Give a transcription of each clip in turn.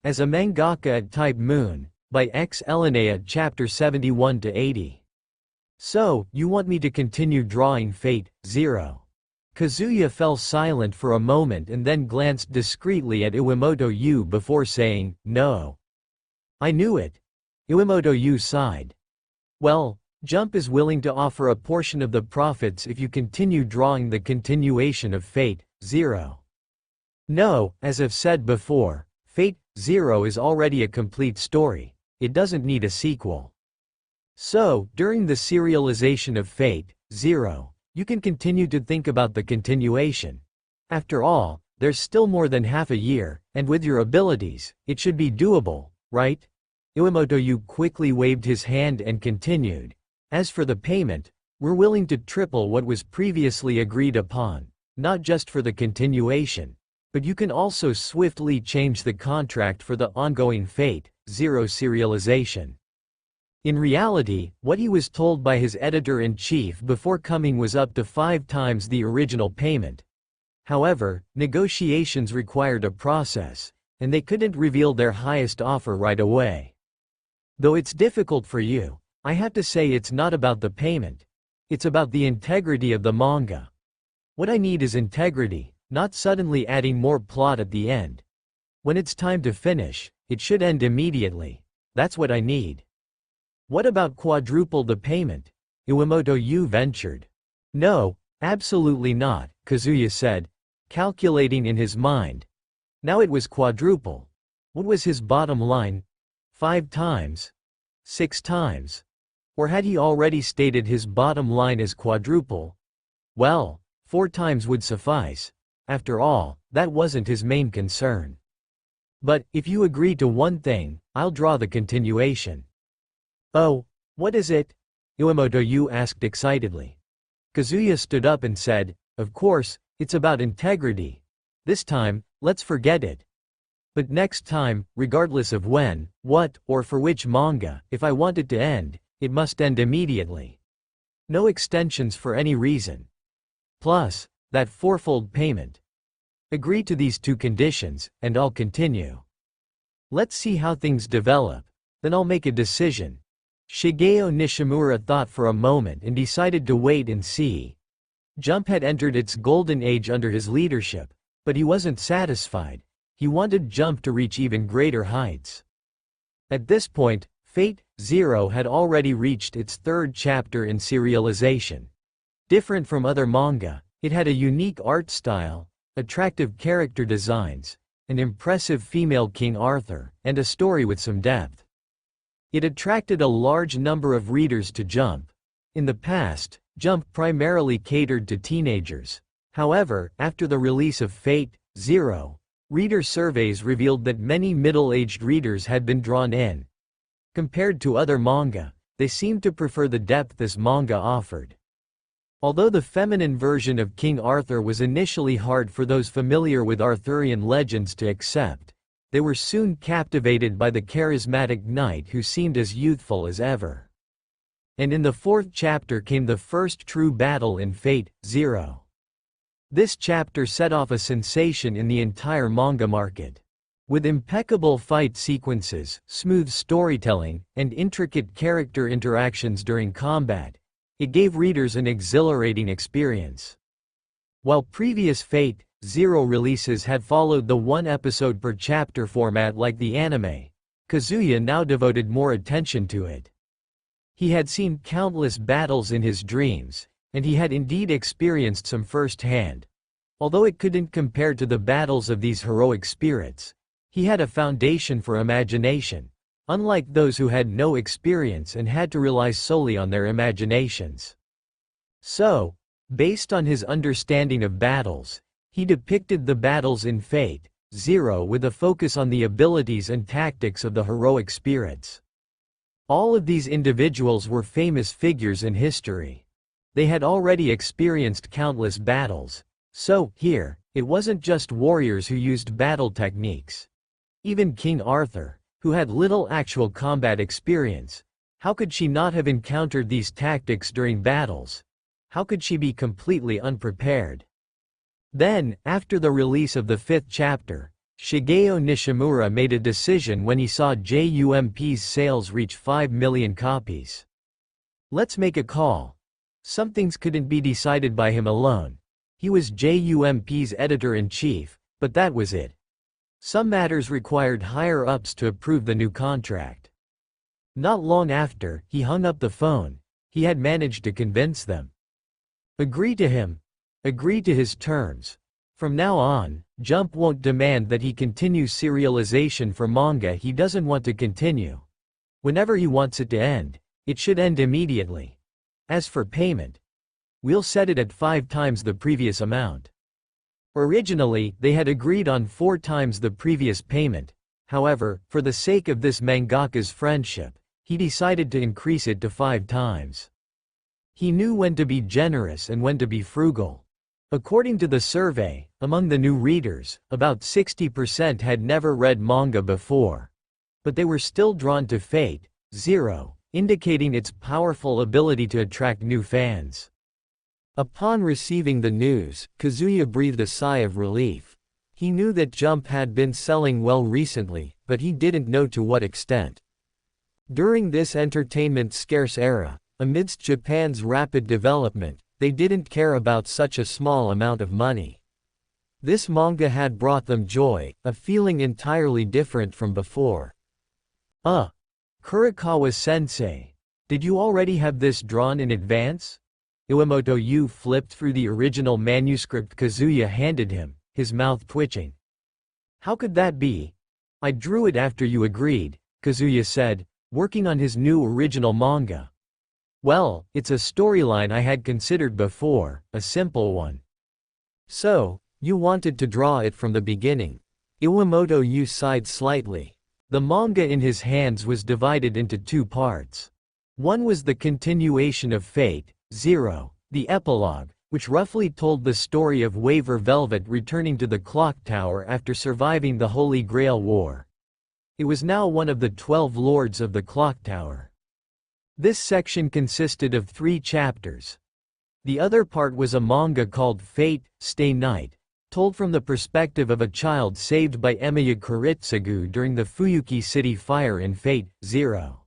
As a mangaka at Type Moon, by X Elinea chapter 71 to 80. So, you want me to continue drawing Fate, Zero? Kazuya fell silent for a moment and then glanced discreetly at Iwamoto Yu before saying, no. I knew it. Iwamoto Yu sighed. Well, Jump is willing to offer a portion of the profits if you continue drawing the continuation of Fate, Zero. No, as I've said before, Fate, Zero is already a complete story. It doesn't need a sequel. So, during the serialization of Fate, Zero, you can continue to think about the continuation. After all, there's still more than half a year, and with your abilities, it should be doable, right? Iwamoto Yu quickly waved his hand and continued. As for the payment, we're willing to triple what was previously agreed upon, not just for the continuation, but you can also swiftly change the contract for the ongoing Fate, Zero serialization. In reality, what he was told by his editor-in-chief before coming was up to 5 times the original payment. However, negotiations required a process, and they couldn't reveal their highest offer right away. Though it's difficult for you, I have to say it's not about the payment. It's about the integrity of the manga. What I need is integrity, not suddenly adding more plot at the end. When it's time to finish, it should end immediately. That's what I need. What about quadruple the payment? Iwamoto Yu ventured. No, absolutely not, Kazuya said, calculating in his mind. Now it was quadruple. What was his bottom line? 5 times? 6 times? Or had he already stated his bottom line as quadruple? Well, 4 times would suffice. After all, that wasn't his main concern. But, if you agree to one thing, I'll draw the continuation. Oh, what is it? Iwamoto Yu asked excitedly. Kazuya stood up and said, of course, it's about integrity. This time, let's forget it. But next time, regardless of when, what, or for which manga, if I want it to end, it must end immediately. No extensions for any reason. Plus, that 4-fold payment. Agree to these 2 conditions, and I'll continue. Let's see how things develop, then I'll make a decision. Shigeo Nishimura thought for a moment and decided to wait and see. Jump had entered its golden age under his leadership, but he wasn't satisfied. He wanted Jump to reach even greater heights. At this point, Fate, Zero had already reached its 3rd chapter in serialization. Different from other manga, it had a unique art style, attractive character designs, an impressive female King Arthur, and a story with some depth. It attracted a large number of readers to Jump. In the past, Jump primarily catered to teenagers. However, after the release of Fate, Zero, reader surveys revealed that many middle-aged readers had been drawn in. Compared to other manga, they seemed to prefer the depth this manga offered. Although the feminine version of King Arthur was initially hard for those familiar with Arthurian legends to accept, they were soon captivated by the charismatic knight who seemed as youthful as ever. And in the 4th chapter came the first true battle in Fate, Zero. This chapter set off a sensation in the entire manga market. With impeccable fight sequences, smooth storytelling, and intricate character interactions during combat, it gave readers an exhilarating experience. While previous Fate, Zero releases had followed the 1 episode per chapter format like the anime, Kazuya now devoted more attention to it. He had seen countless battles in his dreams, and he had indeed experienced some firsthand. Although it couldn't compare to the battles of these heroic spirits, he had a foundation for imagination, unlike those who had no experience and had to rely solely on their imaginations. So, based on his understanding of battles, he depicted the battles in Fate, Zero with a focus on the abilities and tactics of the heroic spirits. All of these individuals were famous figures in history. They had already experienced countless battles, so, here, it wasn't just warriors who used battle techniques. Even King Arthur, who had little actual combat experience, how could she not have encountered these tactics during battles? How could she be completely unprepared? Then, after the release of the 5th chapter, Shigeo Nishimura made a decision when he saw JUMP's sales reach 5 million copies. Let's make a call. Some things couldn't be decided by him alone. He was JUMP's editor-in-chief, but that was it. Some matters required higher-ups to approve the new contract. Not long after, he hung up the phone. He had managed to convince them. Agree to him. Agree to his terms. From now on, Jump won't demand that he continue serialization for manga he doesn't want to continue. Whenever he wants it to end, it should end immediately. As for payment, we'll set it at 5 times the previous amount. Originally, they had agreed on 4 times the previous payment. However, for the sake of this mangaka's friendship, he decided to increase it to 5 times. He knew when to be generous and when to be frugal. According to the survey, among the new readers, about 60% had never read manga before. But they were still drawn to Fate Zero, indicating its powerful ability to attract new fans. Upon receiving the news, Kazuya breathed a sigh of relief. He knew that Jump had been selling well recently, but he didn't know to what extent. During this entertainment-scarce era, amidst Japan's rapid development, they didn't care about such a small amount of money. This manga had brought them joy, a feeling entirely different from before. Kurikawa-sensei, did you already have this drawn in advance? Iwamoto Yu flipped through the original manuscript Kazuya handed him, his mouth twitching. How could that be? I drew it after you agreed, Kazuya said, working on his new original manga. Well, it's a storyline I had considered before, a simple one. So, you wanted to draw it from the beginning. Iwamoto Yu sighed slightly. The manga in his hands was divided into 2 parts. One was the continuation of Fate Zero, the epilogue, which roughly told the story of Waver Velvet returning to the clock tower after surviving the Holy Grail War. It was now one of the 12 lords of the clock tower. This section consisted of 3 chapters. The other part was a manga called Fate Stay Night, told from the perspective of a child saved by Emiya Kiritsugu during the Fuyuki City fire in Fate Zero.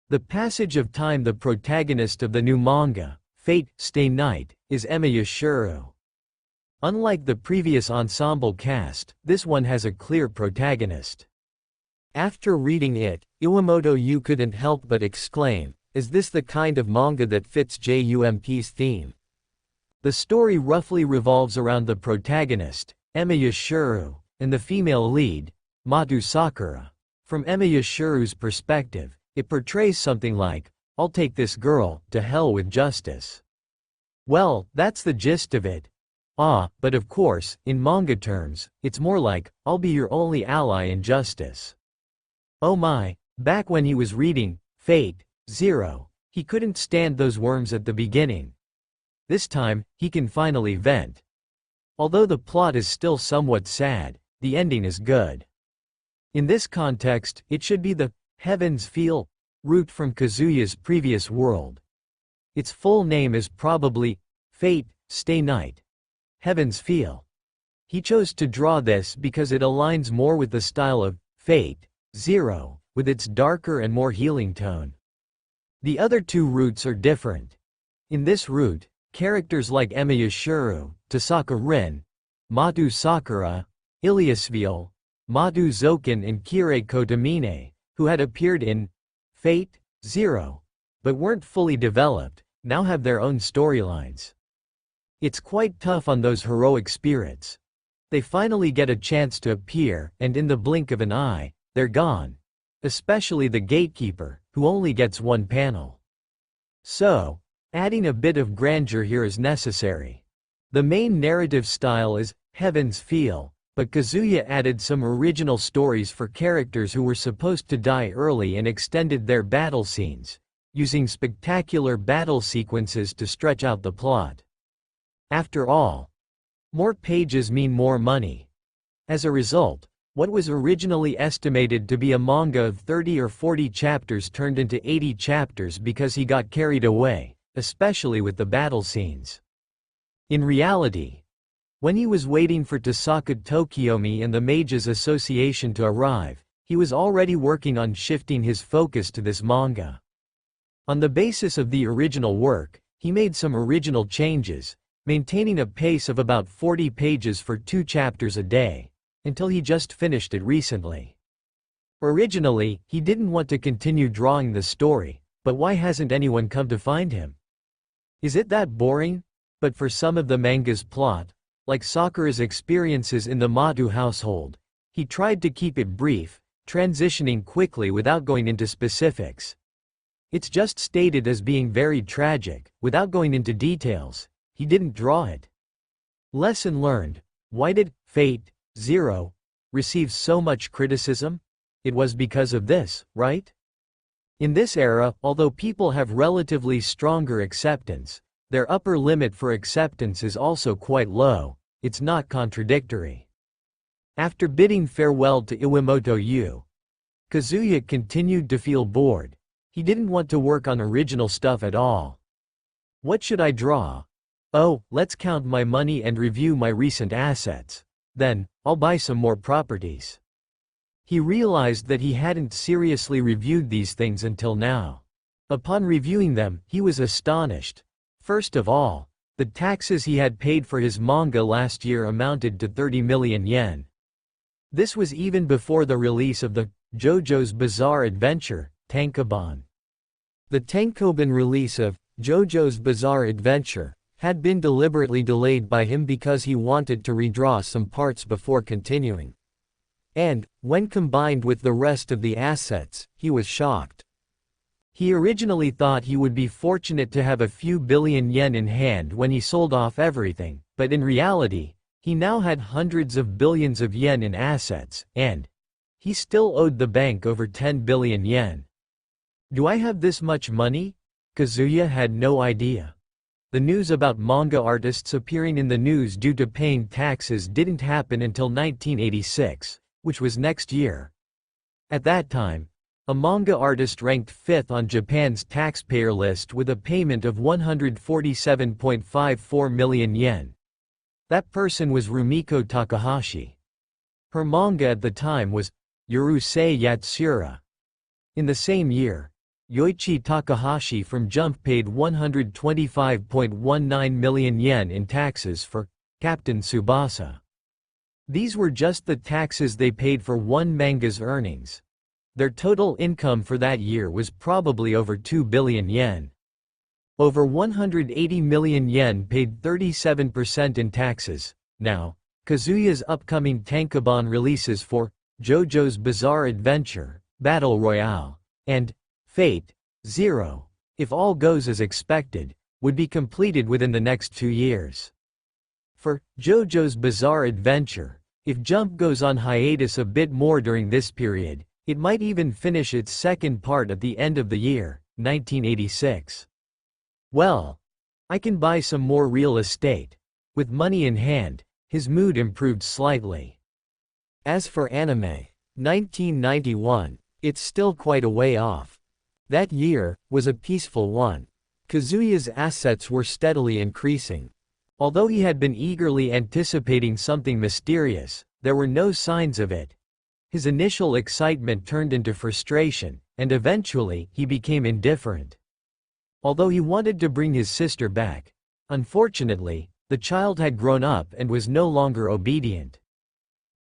The passage of time. The protagonist of the new manga, Fate Stay Night, is Emiya Shuru. Unlike the previous ensemble cast, this one has a clear protagonist. After reading it, Iwamoto Yu couldn't help but exclaim, is this the kind of manga that fits JUMP's theme? The story roughly revolves around the protagonist, Emiya Shuru, and the female lead, Matu Sakura. From Emiya Shuru's perspective, it portrays something like, I'll take this girl, to hell with justice. Well, that's the gist of it. But of course, in manga terms, it's more like, I'll be your only ally in justice. Oh my, back when he was reading Fate Zero, he couldn't stand those worms at the beginning. This time, he can finally vent. Although the plot is still somewhat sad, the ending is good. In this context, it should be the Heaven's Feel route from Kazuya's previous world. Its full name is probably Fate Stay Night. Heaven's Feel. He chose to draw this because it aligns more with the style of Fate Zero, with its darker and more healing tone. The other 2 routes are different. In this route, characters like Emiya Shuru, Tasaka Rin, Matu Sakura, Iliasville, Matu Zoken and Kirei Kotomine, who had appeared in Fate Zero, but weren't fully developed, now have their own storylines. It's quite tough on those heroic spirits. They finally get a chance to appear, and in the blink of an eye, they're gone. Especially the gatekeeper, who only gets 1 panel. So, adding a bit of grandeur here is necessary. The main narrative style is Heaven's Feel, but Kazuya added some original stories for characters who were supposed to die early and extended their battle scenes, using spectacular battle sequences to stretch out the plot. After all, more pages mean more money. As a result, what was originally estimated to be a manga of 30 or 40 chapters turned into 80 chapters because he got carried away, especially with the battle scenes. In reality, When he was waiting for Tasaka Tokiomi and the Mages Association to arrive, he was already working on shifting his focus to this manga. On the basis of the original work, he made some original changes, maintaining a pace of about 40 pages for 2 chapters a day, until he just finished it recently. Originally, he didn't want to continue drawing the story, but why hasn't anyone come to find him? Is it that boring? But for some of the manga's plot, like Sakura's experiences in the Matu household, he tried to keep it brief, transitioning quickly without going into specifics. It's just stated as being very tragic, without going into details. He didn't draw it. Lesson learned. Why did Fate Zero receive so much criticism? It was because of this, right? In this era, although people have relatively stronger acceptance, their upper limit for acceptance is also quite low. It's not contradictory. After bidding farewell to Iwamoto Yu, Kazuya continued to feel bored. He didn't want to work on original stuff at all. What should I draw? Oh, let's count my money and review my recent assets. Then, I'll buy some more properties. He realized that he hadn't seriously reviewed these things until now. Upon reviewing them, he was astonished. First of all, the taxes he had paid for his manga last year amounted to 30 million yen. This was even before the release of the JoJo's Bizarre Adventure Tankobon. The Tankobon release of JoJo's Bizarre Adventure had been deliberately delayed by him because he wanted to redraw some parts before continuing. And, when combined with the rest of the assets, he was shocked. He originally thought he would be fortunate to have a few billion yen in hand when he sold off everything, but in reality, he now had hundreds of billions of yen in assets, and he still owed the bank over 10 billion yen. Do I have this much money? Kazuya had no idea. The news about manga artists appearing in the news due to paying taxes didn't happen until 1986, which was next year. At that time, a manga artist ranked 5th on Japan's taxpayer list with a payment of 147.54 million yen. That person was Rumiko Takahashi. Her manga at the time was Urusei Yatsura. In the same year, Yoichi Takahashi from Jump paid 125.19 million yen in taxes for Captain Tsubasa. These were just the taxes they paid for one manga's earnings. Their total income for that year was probably over 2 billion yen. Over 180 million yen paid 37% in taxes. Now, Kazuya's upcoming Tankobon releases for JoJo's Bizarre Adventure, Battle Royale, and Fate Zero, if all goes as expected, would be completed within the next 2 years. For JoJo's Bizarre Adventure, if Jump goes on hiatus a bit more during this period, it might even finish its second part at the end of the year, 1986. Well, I can buy some more real estate. With money in hand, his mood improved slightly. As for anime, 1991, it's still quite a way off. That year was a peaceful one. Kazuya's assets were steadily increasing. Although he had been eagerly anticipating something mysterious, there were no signs of it. His initial excitement turned into frustration, and eventually he became indifferent. Although he wanted to bring his sister back, unfortunately, the child had grown up and was no longer obedient.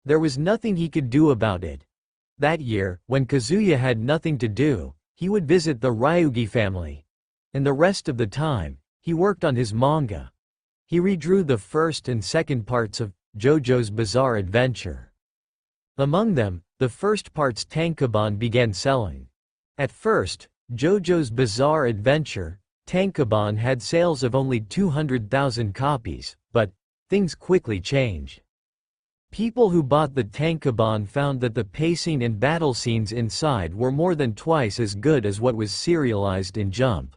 There was nothing he could do about it. That year, when Kazuya had nothing to do, he would visit the Ryugi family. And the rest of the time, he worked on his manga. He redrew the first and second parts of JoJo's Bizarre Adventure. Among them, the first part's Tankobon began selling. At first, JoJo's Bizarre Adventure, Tankobon had sales of only 200,000 copies, but things quickly changed. People who bought the Tankobon found that the pacing and battle scenes inside were more than twice as good as what was serialized in Jump.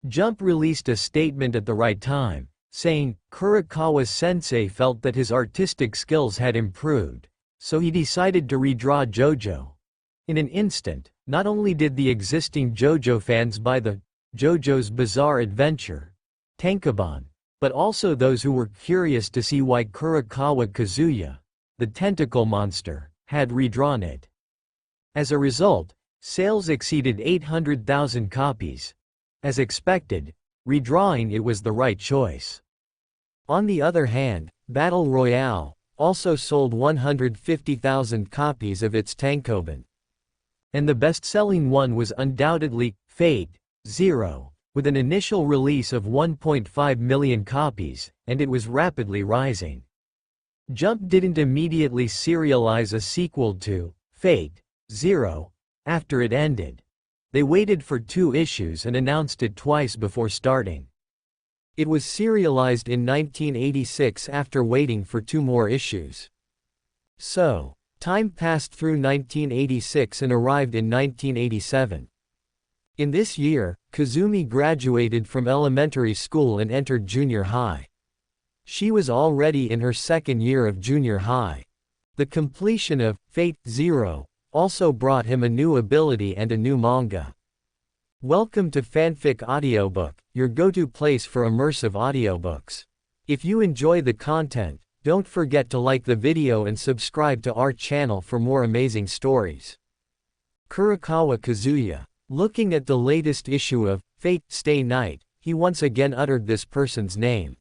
Jump released a statement at the right time, saying, Kurokawa-sensei felt that his artistic skills had improved, so he decided to redraw JoJo. In an instant, not only did the existing JoJo fans buy the JoJo's Bizarre Adventure, Tankobon, but also those who were curious to see why Kurokawa Kazuya, the tentacle monster, had redrawn it. As a result, sales exceeded 800,000 copies. As expected, redrawing it was the right choice. On the other hand, Battle Royale also sold 150,000 copies of its tankobon. And the best-selling one was undoubtedly Fate Zero, with an initial release of 1.5 million copies, and it was rapidly rising. Jump didn't immediately serialize a sequel to Fate Zero after it ended. They waited for 2 issues and announced it twice before starting. It was serialized in 1986 after waiting for 2 more issues. So, time passed through 1986 and arrived in 1987. In this year, Kazumi graduated from elementary school and entered junior high. She was already in her 2nd year of junior high. The completion of Fate Zero also brought him a new ability and a new manga. Welcome to Fanfic Audiobook, your go-to place for immersive audiobooks. If you enjoy the content, don't forget to like the video and subscribe to our channel for more amazing stories. Kurokawa Kazuya. Looking at the latest issue of Fate Stay Night, he once again uttered this person's name.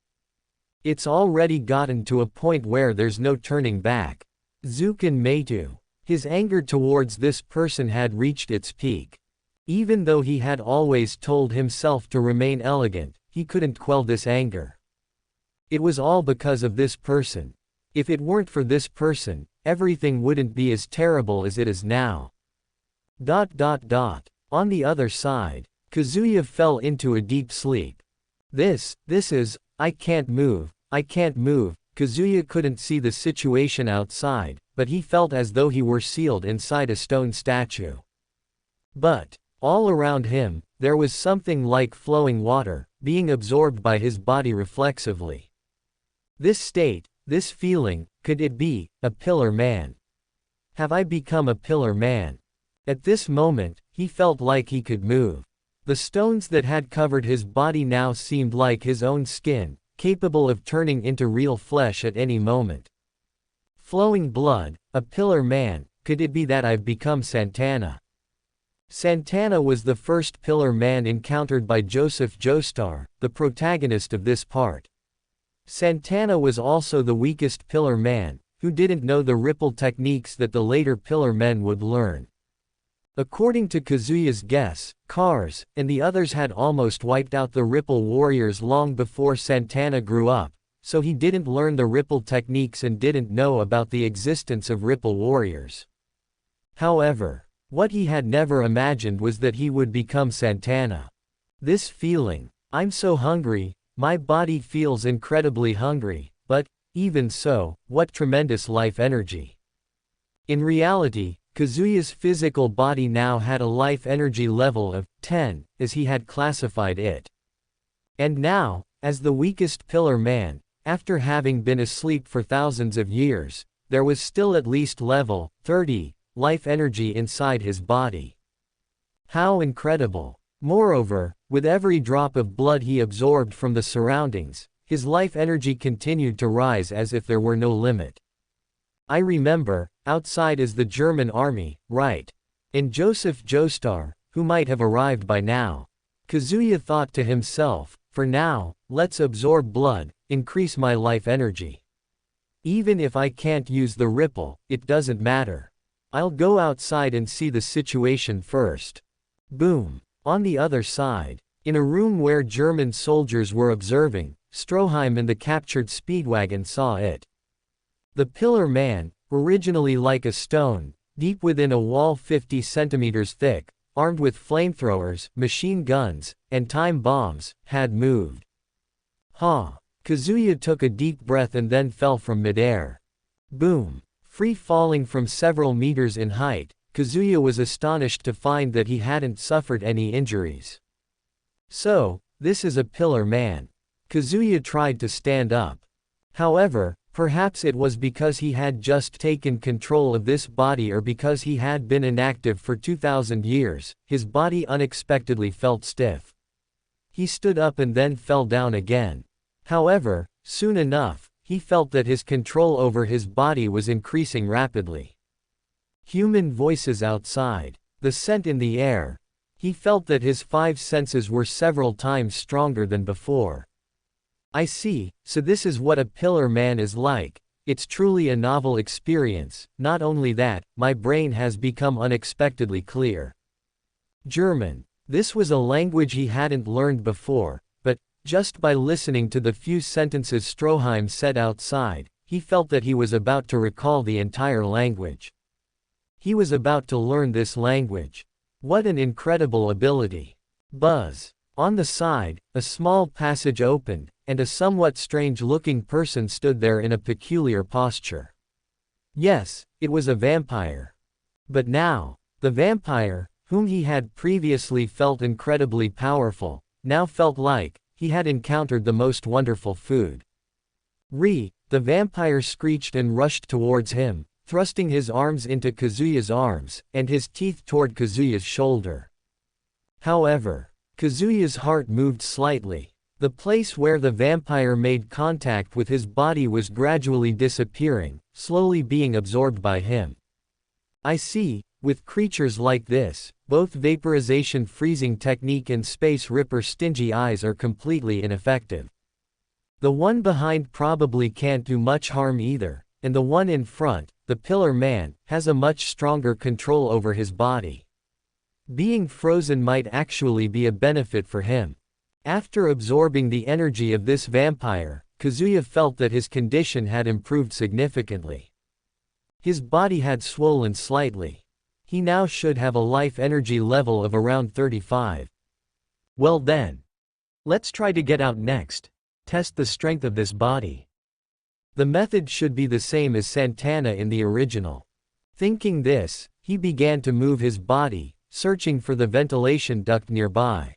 It's already gotten to a point where there's no turning back. Zuken Meitu. His anger towards this person had reached its peak. Even though he had always told himself to remain elegant, he couldn't quell this anger. It was all because of this person. If it weren't for this person, everything wouldn't be as terrible as it is now. On the other side, Kazuya fell into a deep sleep. This is, I can't move. Kazuya couldn't see the situation outside, but he felt as though he were sealed inside a stone statue. But, all around him, there was something like flowing water, being absorbed by his body reflexively. This state, this feeling, could it be a pillar man? Have I become a pillar man? At this moment, he felt like he could move. The stones that had covered his body now seemed like his own skin, capable of turning into real flesh at any moment. Flowing blood, a pillar man, could it be that I've become Santana? Santana was the first pillar man encountered by Joseph Joestar, the protagonist of this part. Santana was also the weakest pillar man, who didn't know the ripple techniques that the later pillar men would learn. According to Kazuya's guess, Cars and the others had almost wiped out the Ripple Warriors long before Santana grew up, so he didn't learn the Ripple techniques and didn't know about the existence of Ripple Warriors. However, what he had never imagined was that he would become Santana. This feeling, I'm so hungry, my body feels incredibly hungry, but, even so, what tremendous life energy. In reality, Kazuya's physical body now had a life energy level of 10, as he had classified it. And now, as the weakest pillar man, after having been asleep for thousands of years, there was still at least level 30 life energy inside his body. How incredible! Moreover, with every drop of blood he absorbed from the surroundings, his life energy continued to rise as if there were no limit. I remember, outside is the German army, right? And Joseph Joestar, who might have arrived by now. Kazuya thought to himself, for now, let's absorb blood, increase my life energy. Even if I can't use the ripple, it doesn't matter. I'll go outside and see the situation first. Boom. On the other side, in a room where German soldiers were observing, Stroheim and the captured Speedwagon saw it. The pillar man, originally like a stone, deep within a wall 50 centimeters thick, armed with flamethrowers, machine guns, and time bombs, had moved. Kazuya took a deep breath and then fell from midair. Boom. Free falling from several meters in height, Kazuya was astonished to find that he hadn't suffered any injuries. So, this is a pillar man. Kazuya tried to stand up. However, perhaps it was because he had just taken control of this body or because he had been inactive for 2,000 years, his body unexpectedly felt stiff. He stood up and then fell down again. However, soon enough, he felt that his control over his body was increasing rapidly. Human voices outside, the scent in the air. He felt that his 5 senses were several times stronger than before. I see, so this is what a pillar man is like. It's truly a novel experience. Not only that, my brain has become unexpectedly clear. German. This was a language he hadn't learned before, but, just by listening to the few sentences Stroheim said outside, he felt that he was about to recall the entire language. He was about to learn this language. What an incredible ability. Buzz. On the side, a small passage opened, and a somewhat strange-looking person stood there in a peculiar posture. Yes, it was a vampire. But now, the vampire, whom he had previously felt incredibly powerful, now felt like he had encountered the most wonderful food. The vampire screeched and rushed towards him, thrusting his arms into Kazuya's arms, and his teeth toward Kazuya's shoulder. However, Kazuya's heart moved slightly. The place where the vampire made contact with his body was gradually disappearing, slowly being absorbed by him. I see, with creatures like this, both vaporization freezing technique and space ripper stingy eyes are completely ineffective. The one behind probably can't do much harm either, and the one in front, the pillar man, has a much stronger control over his body. Being frozen might actually be a benefit for him. After absorbing the energy of this vampire, Kazuya felt that his condition had improved significantly. His body had swollen slightly. He now should have a life energy level of around 35. Well then. Let's try to get out next. Test the strength of this body. The method should be the same as Santana in the original. Thinking this, he began to move his body, searching for the ventilation duct nearby.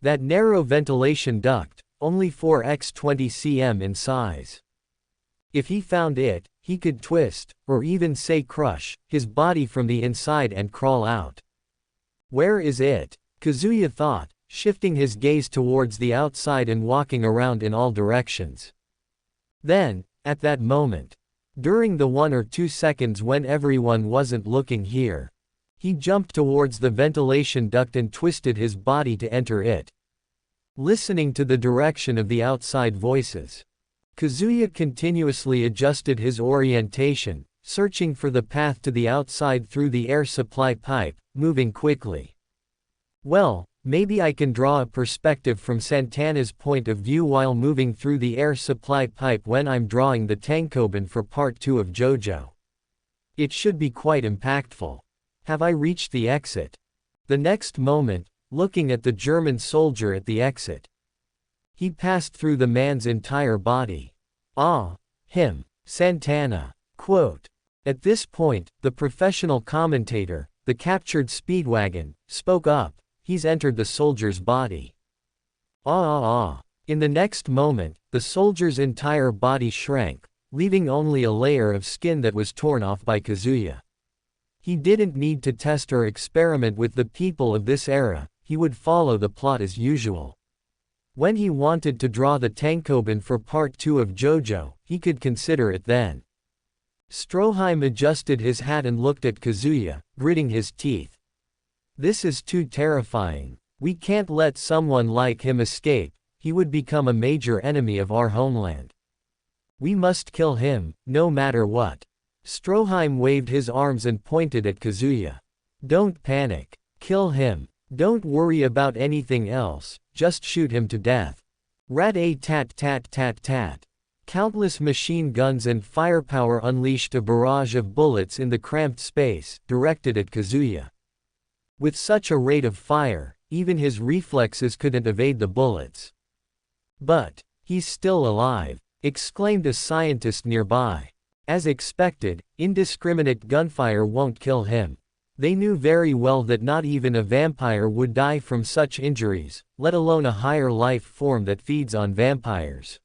That narrow ventilation duct, only 4x20 cm in size. If he found it, he could twist, or even say crush, his body from the inside and crawl out. Where is it? Kazuya thought, shifting his gaze towards the outside and walking around in all directions. Then, at that moment, during the 1 or 2 seconds when everyone wasn't looking here, he jumped towards the ventilation duct and twisted his body to enter it. Listening to the direction of the outside voices, Kazuya continuously adjusted his orientation, searching for the path to the outside through the air supply pipe, moving quickly. Well, maybe I can draw a perspective from Santana's point of view while moving through the air supply pipe when I'm drawing the tankobon for part 2 of Jojo. It should be quite impactful. Have I reached the exit? The next moment, looking at the German soldier at the exit. He passed through the man's entire body. Ah, him, Santana. Quote. At this point, the professional commentator, the captured Speedwagon, spoke up. He's entered the soldier's body. In the next moment, the soldier's entire body shrank, leaving only a layer of skin that was torn off by Kazuya. He didn't need to test or experiment with the people of this era, he would follow the plot as usual. When he wanted to draw the tankobon for part 2 of Jojo, he could consider it then. Stroheim adjusted his hat and looked at Kazuya, gritting his teeth. This is too terrifying. We can't let someone like him escape, he would become a major enemy of our homeland. We must kill him, no matter what. Stroheim waved his arms and pointed at Kazuya. Don't panic. Kill him. Don't worry about anything else, just shoot him to death. Rat-a-tat-tat-tat-tat. Countless machine guns and firepower unleashed a barrage of bullets in the cramped space, directed at Kazuya. With such a rate of fire, even his reflexes couldn't evade the bullets. But, he's still alive, exclaimed a scientist nearby. As expected, indiscriminate gunfire won't kill him. They knew very well that not even a vampire would die from such injuries, let alone a higher life form that feeds on vampires.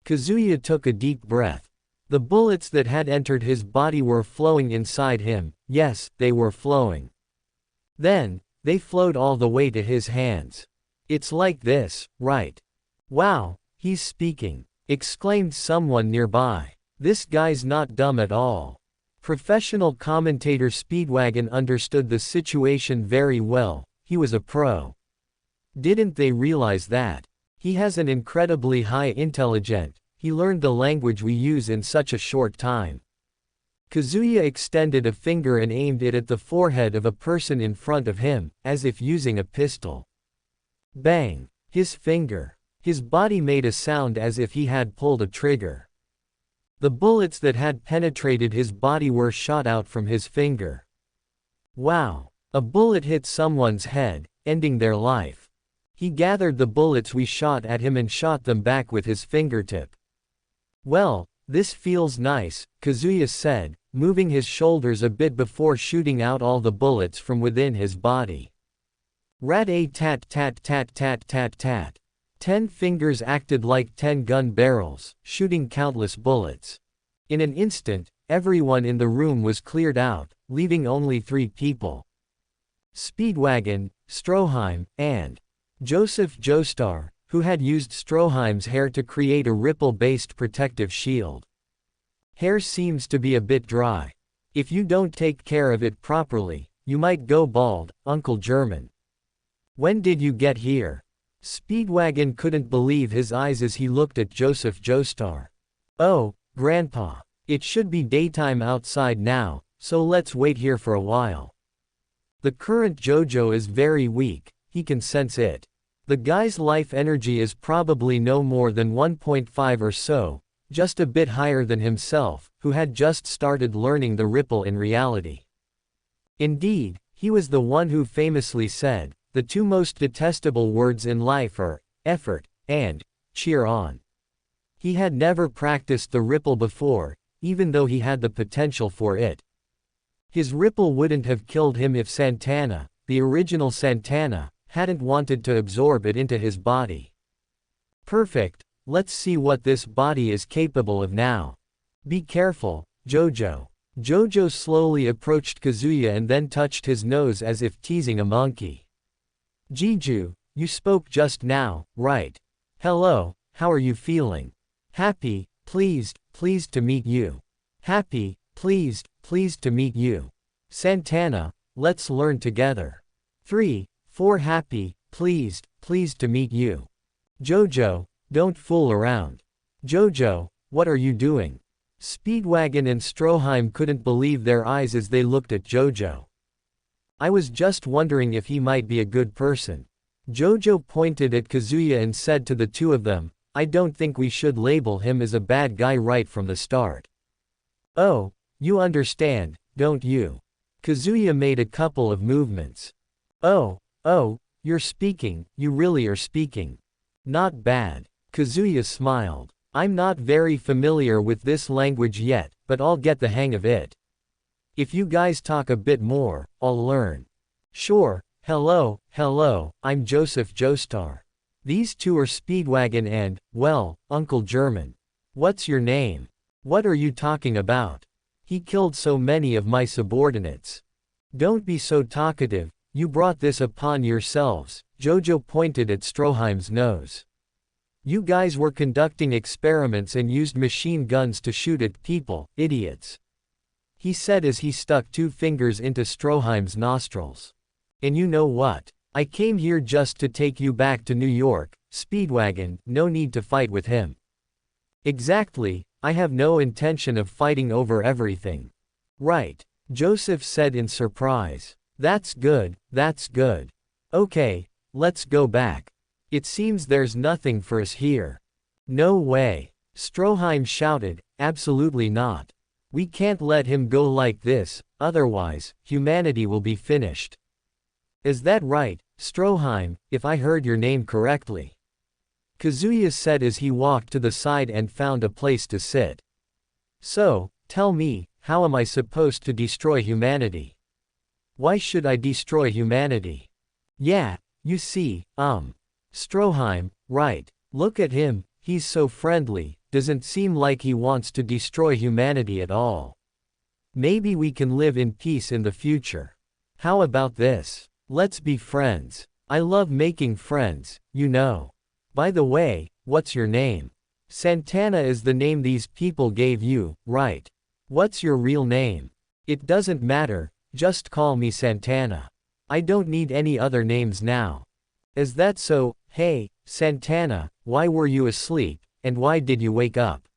Kazuya took a deep breath. The bullets that had entered his body were flowing inside him, yes, they were flowing. Then, they flowed all the way to his hands. It's like this, right? Wow, He's speaking, exclaimed someone nearby. This guy's not dumb at all. Professional commentator Speedwagon understood the situation very well, he was a pro. Didn't they realize that? He has an incredibly high intelligence, he learned the language we use in such a short time. Kazuya extended a finger and aimed it at the forehead of a person in front of him, as if using a pistol. Bang! His finger. His body made a sound as if he had pulled a trigger. The bullets that had penetrated his body were shot out from his finger. Wow! A bullet hit someone's head, ending their life. He gathered the bullets we shot at him and shot them back with his fingertip. Well, this feels nice, Kazuya said, moving his shoulders a bit before shooting out all the bullets from within his body. Rat-a-tat-tat-tat-tat-tat-tat. 10 fingers acted like 10 gun barrels, shooting countless bullets. In an instant, everyone in the room was cleared out, leaving only 3 people. Speedwagon, Stroheim, and Joseph Joestar, who had used Stroheim's hair to create a ripple-based protective shield. Hair seems to be a bit dry. If you don't take care of it properly, you might go bald, Uncle German. When did you get here? Speedwagon couldn't believe his eyes as he looked at Joseph Joestar. Oh, Grandpa. It should be daytime outside now, so let's wait here for a while. The current Jojo is very weak, he can sense it. The guy's life energy is probably no more than 1.5 or so, just a bit higher than himself, who had just started learning the ripple in reality. Indeed, he was the one who famously said, the 2 most detestable words in life are, effort, and, cheer on. He had never practiced the ripple before, even though he had the potential for it. His ripple wouldn't have killed him if Santana, the original Santana, hadn't wanted to absorb it into his body. Perfect, let's see what this body is capable of now. Be careful, Jojo. Jojo slowly approached Kazuya and then touched his nose as if teasing a monkey. Jiju, you spoke just now, right? Hello, how are you feeling? Happy, pleased to meet you. Happy, pleased to meet you. Santana, let's learn together. 3, 4 happy, pleased to meet you. Jojo, don't fool around. Jojo, what are you doing? Speedwagon and Stroheim couldn't believe their eyes as they looked at Jojo. I was just wondering if he might be a good person. Jojo pointed at Kazuya and said to the 2 of them, I don't think we should label him as a bad guy right from the start. Oh, you understand, don't you? Kazuya made a couple of movements. Oh, you're speaking, you really are speaking. Not bad. Kazuya smiled. I'm not very familiar with this language yet, but I'll get the hang of it. If you guys talk a bit more, I'll learn. Sure, hello, I'm Joseph Joestar. These 2 are Speedwagon and, well, Uncle German. What's your name? What are you talking about? He killed so many of my subordinates. Don't be so talkative, you brought this upon yourselves, Jojo pointed at Stroheim's nose. You guys were conducting experiments and used machine guns to shoot at people, idiots. He said as he stuck 2 fingers into Stroheim's nostrils. And you know what? I came here just to take you back to New York, Speedwagon, no need to fight with him. Exactly, I have no intention of fighting over everything. Right, Joseph said in surprise. That's good. Okay, let's go back. It seems there's nothing for us here. No way. Stroheim shouted, absolutely not. We can't let him go like this, otherwise, humanity will be finished. Is that right, Stroheim, if I heard your name correctly? Kazuya said as he walked to the side and found a place to sit. So, tell me, how am I supposed to destroy humanity? Why should I destroy humanity? Yeah, you see, Stroheim, right. Look at him, he's so friendly, doesn't seem like he wants to destroy humanity at all. Maybe we can live in peace in the future. How about this? Let's be friends. I love making friends, you know. By the way, what's your name? Santana is the name these people gave you, right? What's your real name? It doesn't matter, just call me Santana. I don't need any other names now. Is that so? Hey, Santana, why were you asleep, and why did you wake up?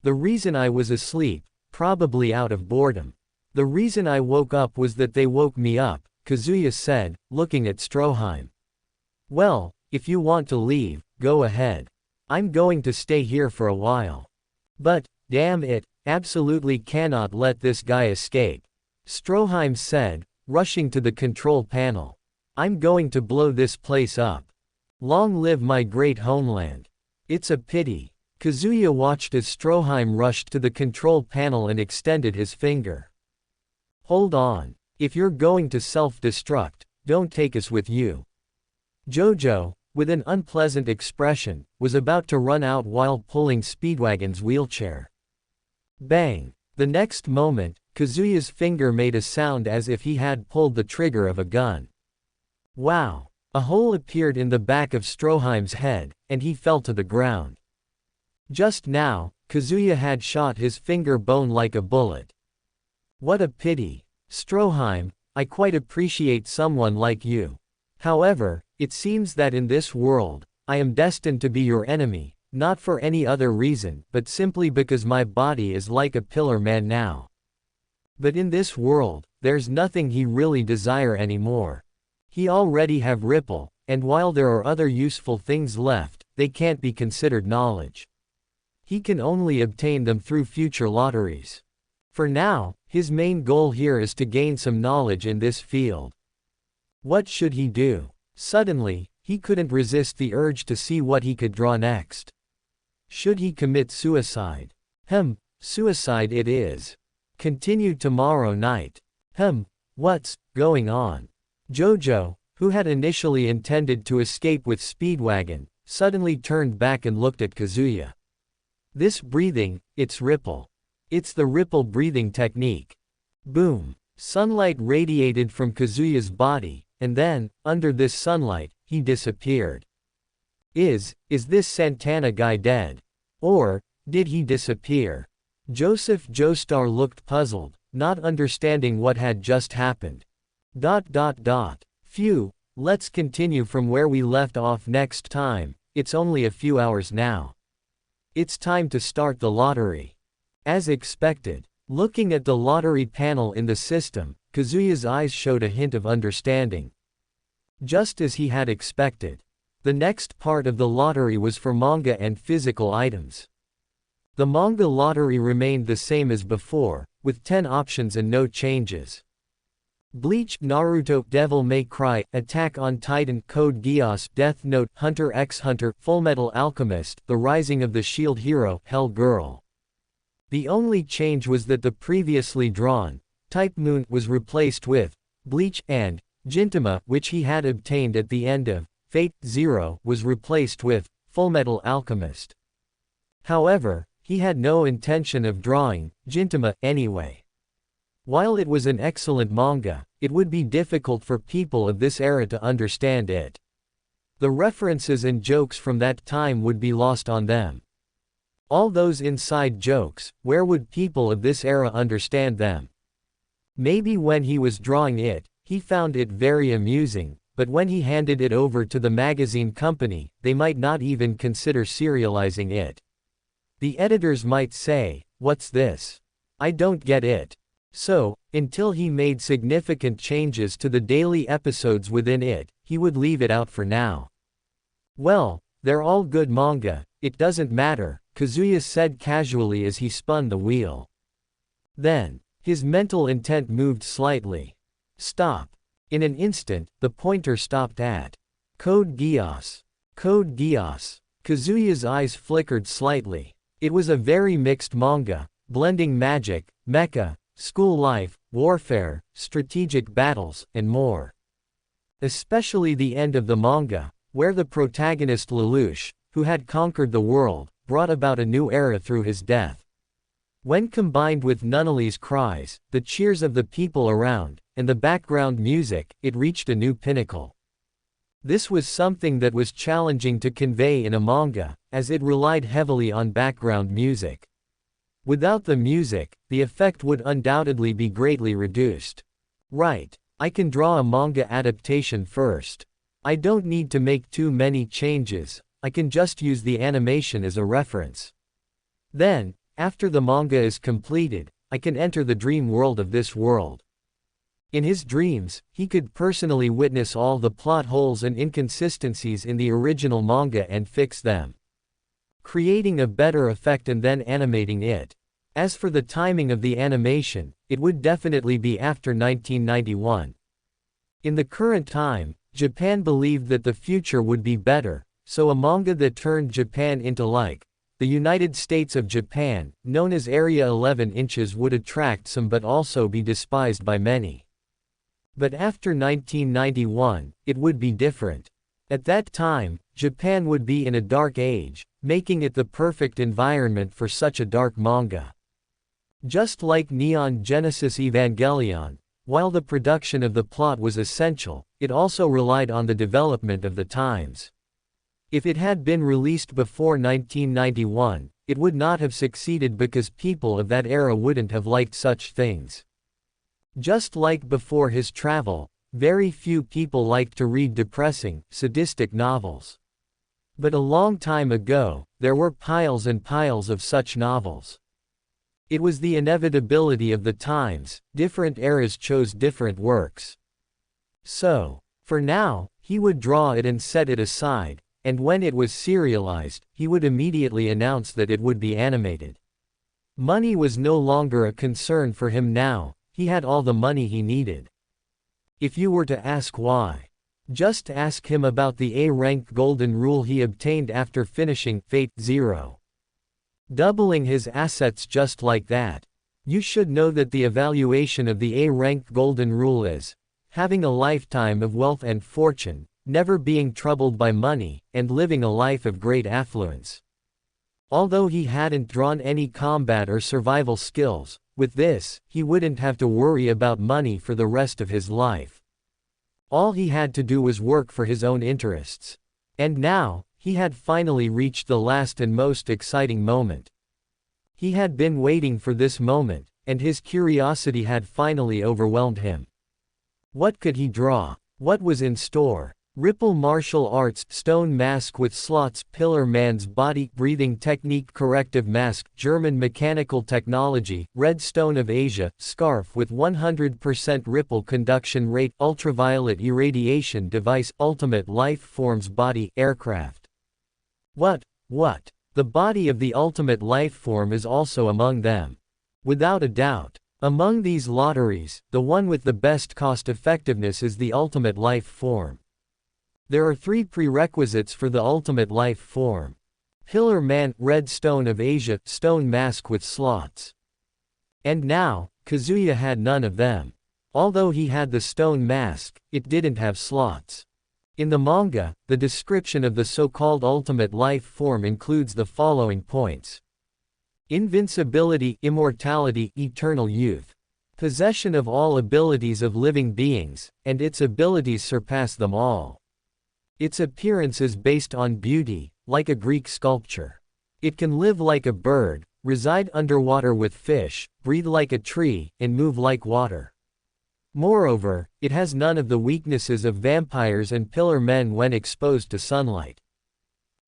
The reason I was asleep, probably out of boredom. The reason I woke up was that they woke me up, Kazuya said, looking at Stroheim. Well, if you want to leave, go ahead. I'm going to stay here for a while. But, damn it, absolutely cannot let this guy escape. Stroheim said, rushing to the control panel. I'm going to blow this place up. Long live my great homeland. It's a pity. Kazuya watched as Stroheim rushed to the control panel and extended his finger. Hold on. If you're going to self-destruct, don't take us with you. Jojo, with an unpleasant expression, was about to run out while pulling Speedwagon's wheelchair. Bang! The next moment, Kazuya's finger made a sound as if he had pulled the trigger of a gun. Wow! A hole appeared in the back of Stroheim's head, and he fell to the ground. Just now, Kazuya had shot his finger bone like a bullet. What a pity. Stroheim, I quite appreciate someone like you. However, it seems that in this world, I am destined to be your enemy, not for any other reason, but simply because my body is like a pillar man now. But in this world, there's nothing he really desire anymore. He already have Ripple, and while there are other useful things left, they can't be considered knowledge. He can only obtain them through future lotteries. For now, his main goal here is to gain some knowledge in this field. What should he do? Suddenly, he couldn't resist the urge to see what he could draw next. Should he commit suicide? Suicide it is. Continued tomorrow night. What's going on? Jojo, who had initially intended to escape with Speedwagon, suddenly turned back and looked at Kazuya. This breathing, it's Ripple. It's the Ripple breathing technique. Boom. Sunlight radiated from Kazuya's body, and then, under this sunlight, he disappeared. Is this Santana guy dead? Or, did he disappear? Joseph Joestar looked puzzled, not understanding what had just happened. Phew, let's continue from where we left off next time, it's only a few hours now. It's time to start the lottery. As expected, looking at the lottery panel in the system, Kazuya's eyes showed a hint of understanding. Just as he had expected. The next part of the lottery was for manga and physical items. The manga lottery remained the same as before, with 10 options and no changes. Bleach, Naruto, Devil May Cry, Attack on Titan, Code Geass, Death Note, Hunter x Hunter, Fullmetal Alchemist, The Rising of the Shield Hero, Hell Girl. The only change was that the previously drawn Type Moon was replaced with Bleach, and Gintama, which he had obtained at the end of Fate Zero, was replaced with Fullmetal Alchemist. However, he had no intention of drawing Gintama anyway. While it was an excellent manga, it would be difficult for people of this era to understand it. The references and jokes from that time would be lost on them. All those inside jokes, where would people of this era understand them? Maybe when he was drawing it, he found it very amusing, but when he handed it over to the magazine company, they might not even consider serializing it. The editors might say, "What's this? I don't get it." So, until he made significant changes to the daily episodes within it, he would leave it out for now. Well, they're all good manga, it doesn't matter, Kazuya said casually as he spun the wheel. Then, his mental intent moved slightly. Stop. In an instant, the pointer stopped at Code Geass. Code Geass. Kazuya's eyes flickered slightly. It was a very mixed manga, blending magic, mecha, school life, warfare, strategic battles, and more. Especially the end of the manga, where the protagonist Lelouch, who had conquered the world, brought about a new era through his death. When combined with Nunnally's cries, the cheers of the people around, and the background music, it reached a new pinnacle. This was something that was challenging to convey in a manga, as it relied heavily on background music. Without the music, the effect would undoubtedly be greatly reduced. Right. I can draw a manga adaptation first. I don't need to make too many changes, I can just use the animation as a reference. Then, after the manga is completed, I can enter the dream world of this world. In his dreams, he could personally witness all the plot holes and inconsistencies in the original manga and fix them, creating a better effect and then animating it. As for the timing of the animation, it would definitely be after 1991. In the current time, Japan believed that the future would be better, so a manga that turned Japan into like the United States of Japan, known as Area 11 Inches, would attract some but also be despised by many. But after 1991, it would be different. At that time, Japan would be in a dark age, making it the perfect environment for such a dark manga. Just like Neon Genesis Evangelion, while the production of the plot was essential, it also relied on the development of the times. If it had been released before 1991, it would not have succeeded because people of that era wouldn't have liked such things. Just like before his travel, very few people liked to read depressing, sadistic novels. But a long time ago, there were piles and piles of such novels. It was the inevitability of the times, different eras chose different works. So, for now, he would draw it and set it aside, and when it was serialized, he would immediately announce that it would be animated. Money was no longer a concern for him now, he had all the money he needed. If you were to ask why, just ask him about the A-rank golden rule he obtained after finishing Fate Zero. Doubling his assets just like that. You should know that the evaluation of the A-rank golden rule is having a lifetime of wealth and fortune, never being troubled by money, and living a life of great affluence. Although he hadn't drawn any combat or survival skills, with this, he wouldn't have to worry about money for the rest of his life. All he had to do was work for his own interests. And now, he had finally reached the last and most exciting moment. He had been waiting for this moment, and his curiosity had finally overwhelmed him. What could he draw? What was in store? Ripple martial arts, stone mask with slots, pillar man's body, breathing technique, corrective mask, German mechanical technology, red stone of Asia, scarf with 100% ripple conduction rate, ultraviolet irradiation device, ultimate life forms body, aircraft. What? The body of the ultimate life form is also among them. Without a doubt. Among these lotteries, the one with the best cost effectiveness is the ultimate life form. There are 3 prerequisites for the ultimate life form. Pillar man, red stone of Asia, stone mask with slots. And now, Kazuya had none of them. Although he had the stone mask, it didn't have slots. In the manga, the description of the so-called ultimate life form includes the following points. Invincibility, immortality, eternal youth. Possession of all abilities of living beings, and its abilities surpass them all. Its appearance is based on beauty, like a Greek sculpture. It can live like a bird, reside underwater with fish, breathe like a tree, and move like water. Moreover, it has none of the weaknesses of vampires and pillar men when exposed to sunlight.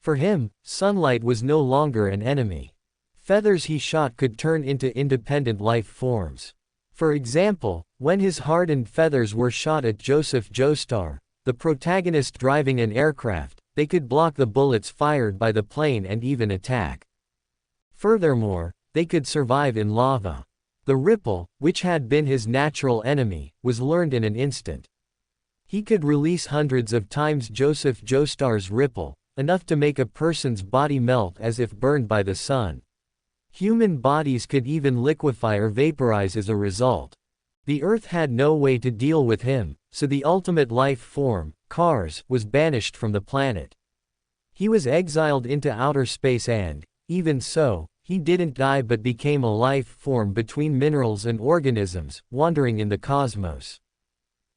For him, sunlight was no longer an enemy. Feathers he shot could turn into independent life forms. For example, when his hardened feathers were shot at Joseph Joestar, the protagonist driving an aircraft, they could block the bullets fired by the plane and even attack. Furthermore, they could survive in lava. The ripple, which had been his natural enemy, was learned in an instant. He could release hundreds of times Joseph Joestar's ripple, enough to make a person's body melt as if burned by the sun. Human bodies could even liquefy or vaporize as a result. The Earth had no way to deal with him, so the ultimate life form, Kars, was banished from the planet. He was exiled into outer space and, even so, he didn't die but became a life form between minerals and organisms, wandering in the cosmos.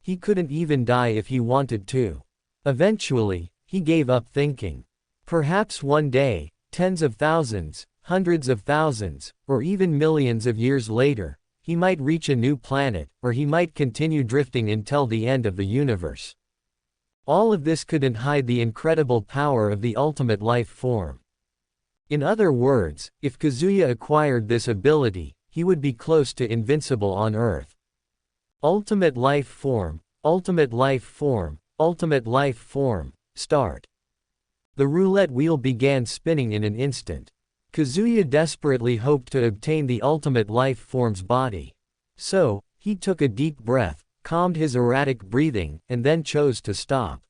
He couldn't even die if he wanted to. Eventually, he gave up thinking. Perhaps one day, tens of thousands, hundreds of thousands, or even millions of years later, he might reach a new planet, or he might continue drifting until the end of the universe. All of this couldn't hide the incredible power of the ultimate life form. In other words, if Kazuya acquired this ability, he would be close to invincible on Earth. Ultimate life form, ultimate life form, ultimate life form, start. The roulette wheel began spinning in an instant. Kazuya desperately hoped to obtain the ultimate life form's body. So, he took a deep breath, calmed his erratic breathing, and then chose to stop.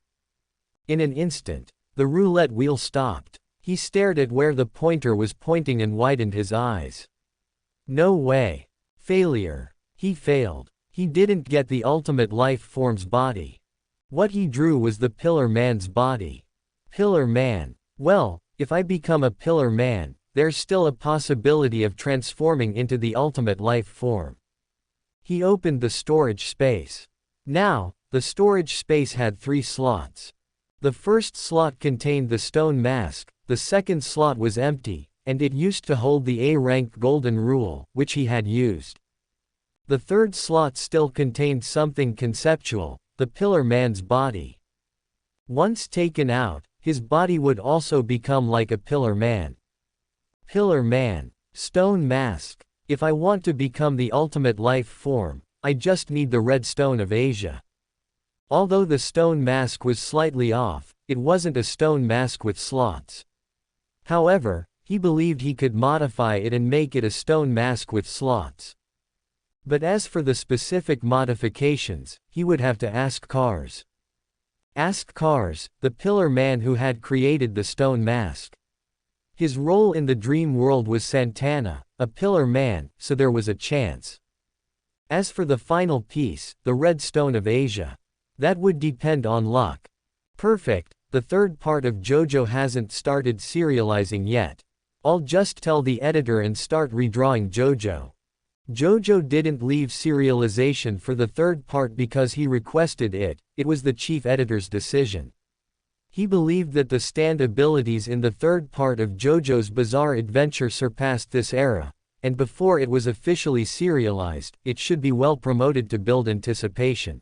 In an instant, the roulette wheel stopped. He stared at where the pointer was pointing and widened his eyes. No way. Failure. He failed. He didn't get the ultimate life form's body. What he drew was the Pillar Man's body. Pillar Man. Well, if I become a Pillar Man, there's still a possibility of transforming into the ultimate life form. He opened the storage space. Now, the storage space had 3 slots. The first slot contained the stone mask, the second slot was empty, and it used to hold the A-rank golden rule, which he had used. The third slot still contained something conceptual, the Pillar Man's body. Once taken out, his body would also become like a Pillar Man. Pillar Man. Stone mask. If I want to become the ultimate life form, I just need the red stone of Asia. Although the stone mask was slightly off, it wasn't a stone mask with slots. However, he believed he could modify it and make it a stone mask with slots. But as for the specific modifications, he would have to ask Cars. Ask Cars, the Pillar Man who had created the stone mask. His role in the dream world was Santana, a Pillar Man, so there was a chance. As for the final piece, the red stone of Asia, that would depend on luck. Perfect, the third part of Jojo hasn't started serializing yet. I'll just tell the editor and start redrawing Jojo. Jojo didn't leave serialization for the third part because he requested it, it was the chief editor's decision. He believed that the stand abilities in the third part of Jojo's Bizarre Adventure surpassed this era, and before it was officially serialized, it should be well promoted to build anticipation.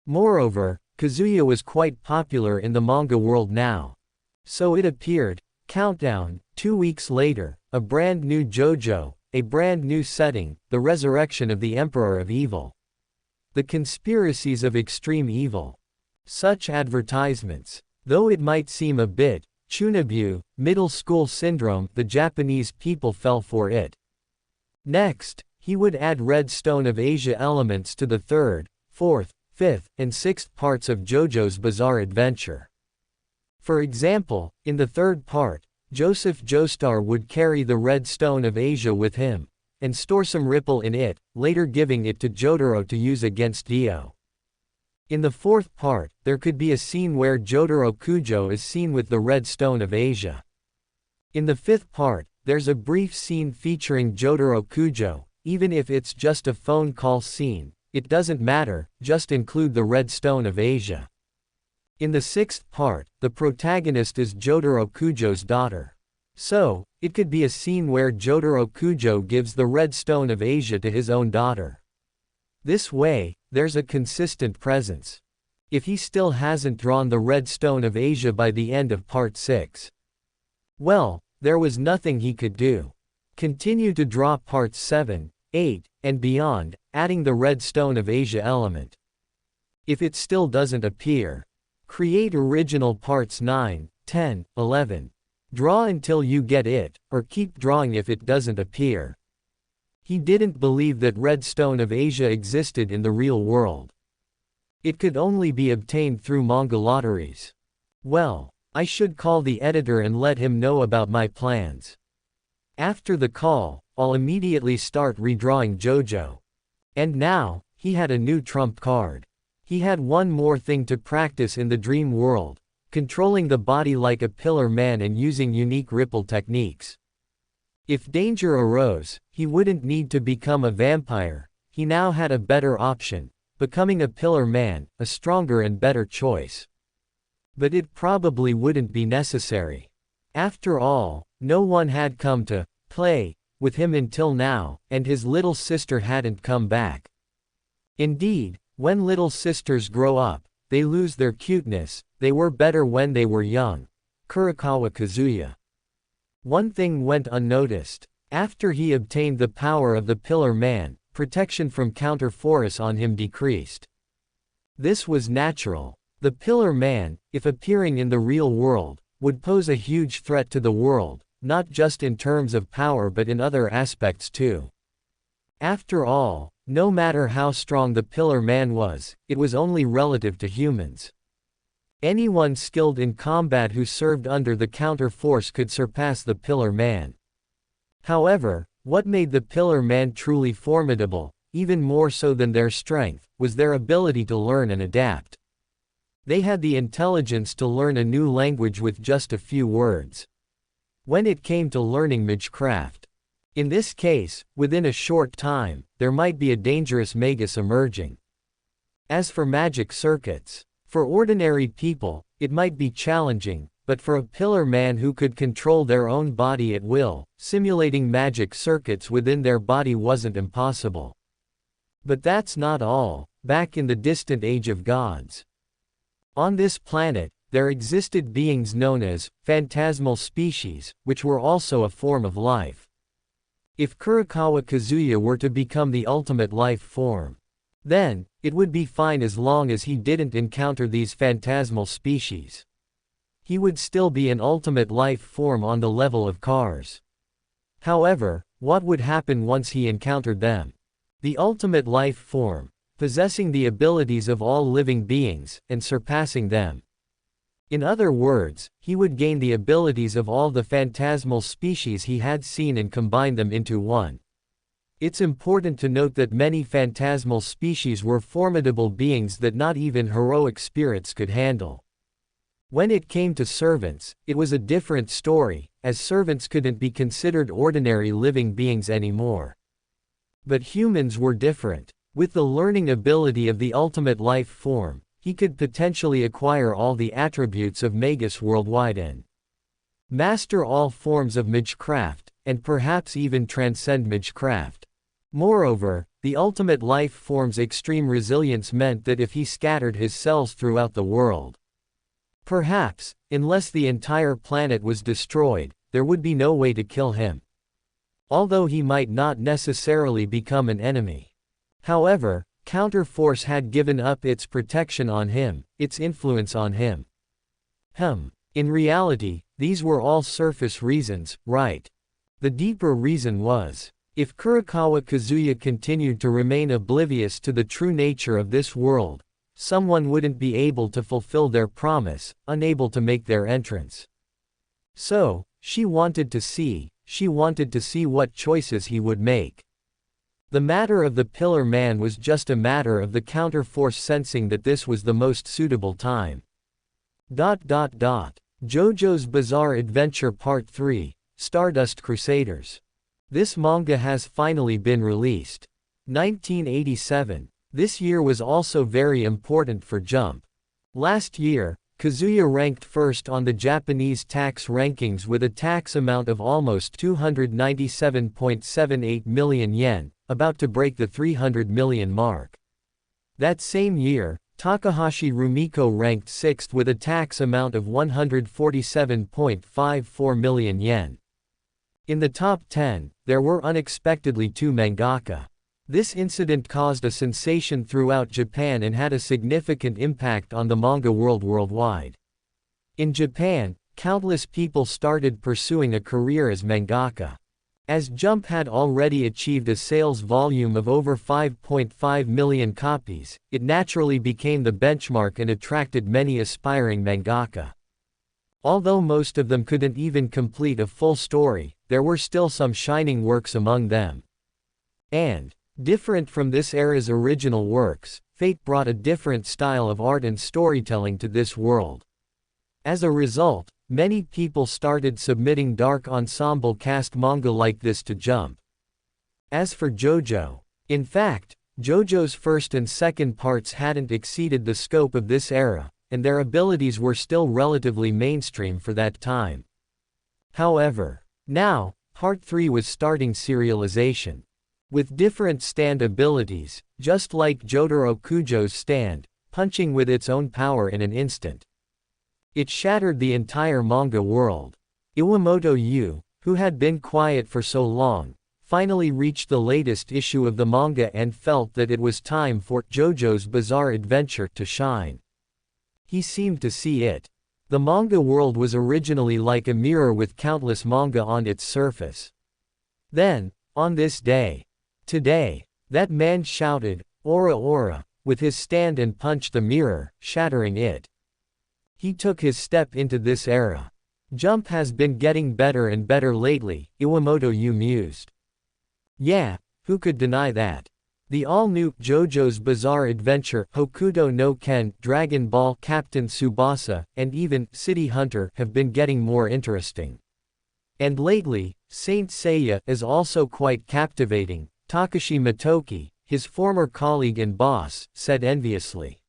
Moreover, Kazuya was quite popular in the manga world now. So it appeared. Countdown, 2 weeks later, a brand new Jojo, a brand new setting, the resurrection of the Emperor of Evil. The conspiracies of extreme evil. Such advertisements. Though it might seem a bit chunabu, middle school syndrome, the Japanese people fell for it. Next, he would add red stone of Asia elements to the third, fourth, fifth, and sixth parts of Jojo's Bizarre Adventure. For example, in the third part, Joseph Joestar would carry the red stone of Asia with him, and store some ripple in it, later giving it to Jotaro to use against Dio. In the fourth part, there could be a scene where Jotaro Kujo is seen with the red stone of Asia. In the fifth part, there's a brief scene featuring Jotaro Kujo, even if it's just a phone call scene, it doesn't matter, just include the red stone of Asia. In the sixth part, the protagonist is Jotaro Kujo's daughter. So, it could be a scene where Jotaro Kujo gives the red stone of Asia to his own daughter. This way, there's a consistent presence. If he still hasn't drawn the red stone of Asia by the end of part 6, well, there was nothing he could do. Continue to draw parts 7, 8, and beyond, adding the red stone of Asia element. If it still doesn't appear, create original parts 9, 10, 11. Draw until you get it, or keep drawing if it doesn't appear. He didn't believe that red stone of Asia existed in the real world. It could only be obtained through manga lotteries. Well, I should call the editor and let him know about my plans. After the call, I'll immediately start redrawing Jojo. And now, he had a new trump card. He had one more thing to practice in the dream world, controlling the body like a Pillar Man and using unique ripple techniques. If danger arose, he wouldn't need to become a vampire. He now had a better option, becoming a Pillar Man, a stronger and better choice. But it probably wouldn't be necessary. After all, no one had come to play with him until now, and his little sister hadn't come back. Indeed, when little sisters grow up, they lose their cuteness. They were better when they were young. Kurokawa Kazuya. One thing went unnoticed. After he obtained the power of the Pillar Man, protection from counter-force on him decreased. This was natural. The Pillar Man, if appearing in the real world, would pose a huge threat to the world, not just in terms of power but in other aspects too. After all, no matter how strong the Pillar Man was, it was only relative to humans. Anyone skilled in combat who served under the counter-force could surpass the Pillar Man. However, what made the Pillar Man truly formidable, even more so than their strength, was their ability to learn and adapt. They had the intelligence to learn a new language with just a few words. When it came to learning magecraft, in this case, within a short time, there might be a dangerous magus emerging. As for magic circuits, for ordinary people, it might be challenging, but for a Pillar Man who could control their own body at will, simulating magic circuits within their body wasn't impossible. But that's not all. Back in the distant age of gods, on this planet, there existed beings known as phantasmal species, which were also a form of life. If Kurokawa Kazuya were to become the ultimate life form, then it would be fine as long as he didn't encounter these phantasmal species. He would still be an ultimate life form on the level of cars. However, what would happen once he encountered them? The ultimate life form, possessing the abilities of all living beings, and surpassing them. In other words, he would gain the abilities of all the phantasmal species he had seen and combine them into one. It's important to note that many phantasmal species were formidable beings that not even heroic spirits could handle. When it came to servants, it was a different story, as servants couldn't be considered ordinary living beings anymore. But humans were different. With the learning ability of the ultimate life form, he could potentially acquire all the attributes of magus worldwide and master all forms of magecraft, and perhaps even transcend magecraft. Moreover, the ultimate life form's extreme resilience meant that if he scattered his cells throughout the world, perhaps, unless the entire planet was destroyed, there would be no way to kill him. Although he might not necessarily become an enemy. However, counter-force had given up its protection on him, its influence on him. In reality, these were all surface reasons, right? The deeper reason was, if Kurokawa Kazuya continued to remain oblivious to the true nature of this world, someone wouldn't be able to fulfill their promise, unable to make their entrance. So, she wanted to see what choices he would make. The matter of the Pillar Man was just a matter of the counter-force sensing that this was the most suitable time. JoJo's Bizarre Adventure Part 3, Stardust Crusaders. This manga has finally been released. 1987. This year was also very important for Jump. Last year, Kazuya ranked first on the Japanese tax rankings with a tax amount of almost 297.78 million yen, about to break the 300 million mark. That same year, Takahashi Rumiko ranked sixth with a tax amount of 147.54 million yen. In the top 10, there were unexpectedly 2 mangaka. This incident caused a sensation throughout Japan and had a significant impact on the manga world worldwide. In Japan, countless people started pursuing a career as mangaka. As Jump had already achieved a sales volume of over 5.5 million copies, it naturally became the benchmark and attracted many aspiring mangaka. Although most of them couldn't even complete a full story, there were still some shining works among them. And, different from this era's original works, fate brought a different style of art and storytelling to this world. As a result, many people started submitting dark ensemble cast manga like this to Jump. As for Jojo, in fact, Jojo's first and second parts hadn't exceeded the scope of this era, and their abilities were still relatively mainstream for that time. However, now, Part 3 was starting serialization. With different stand abilities, just like Jotaro Kujo's stand, punching with its own power in an instant. It shattered the entire manga world. Iwamoto Yu, who had been quiet for so long, finally reached the latest issue of the manga and felt that it was time for Jojo's Bizarre Adventure to shine. He seemed to see it. The manga world was originally like a mirror with countless manga on its surface. Then, on this day, today, that man shouted, "Ora ora," with his stand and punched the mirror, shattering it. He took his step into this era. Jump has been getting better and better lately, Iwamoto Yu mused. Yeah, who could deny that? The all-new JoJo's Bizarre Adventure, Hokuto no Ken, Dragon Ball Captain Tsubasa, and even City Hunter have been getting more interesting. And lately, Saint Seiya is also quite captivating, Takashi Motoki, his former colleague and boss, said enviously.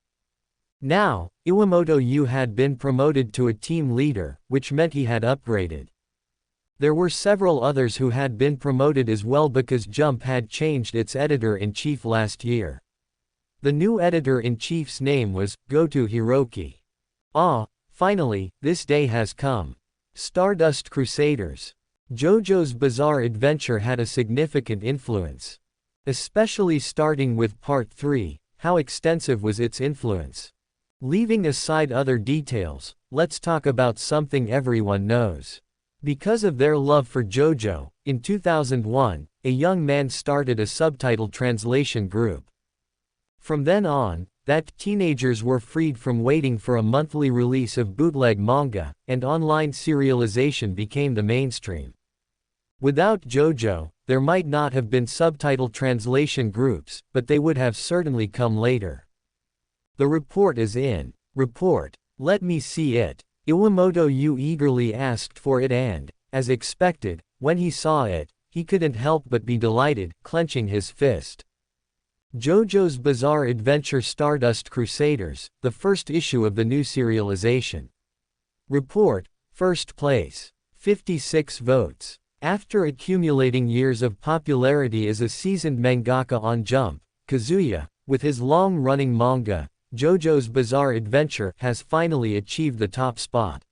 Now, Iwamoto Yu had been promoted to a team leader, which meant he had upgraded. There were several others who had been promoted as well because Jump had changed its editor-in-chief last year. The new editor-in-chief's name was Goto Hiroki. Ah, finally, this day has come. Stardust Crusaders. JoJo's Bizarre Adventure had a significant influence. Especially starting with Part 3, how extensive was its influence? Leaving aside other details, let's talk about something everyone knows. Because of their love for JoJo, in 2001, a young man started a subtitle translation group. From then on, that teenagers were freed from waiting for a monthly release of bootleg manga, and online serialization became the mainstream. Without JoJo, there might not have been subtitle translation groups, but they would have certainly come later. The report is in. Report. Let me see it. Iwamoto Yu eagerly asked for it and, as expected, when he saw it, he couldn't help but be delighted, clenching his fist. JoJo's Bizarre Adventure Stardust Crusaders, the first issue of the new serialization. Report, first place. 56 votes. After accumulating years of popularity as a seasoned mangaka on Jump, Kazuya, with his long-running manga, JoJo's Bizarre Adventure, has finally achieved the top spot.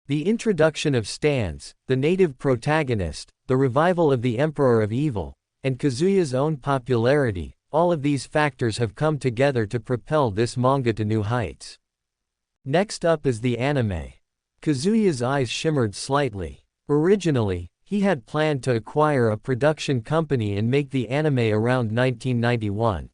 The introduction of stands, the native protagonist, the revival of the Emperor of Evil, and Kazuya's own popularity, all of these factors have come together to propel this manga to new heights. Next up is the anime. Kazuya's eyes shimmered slightly. Originally, he had planned to acquire a production company and make the anime around 1991.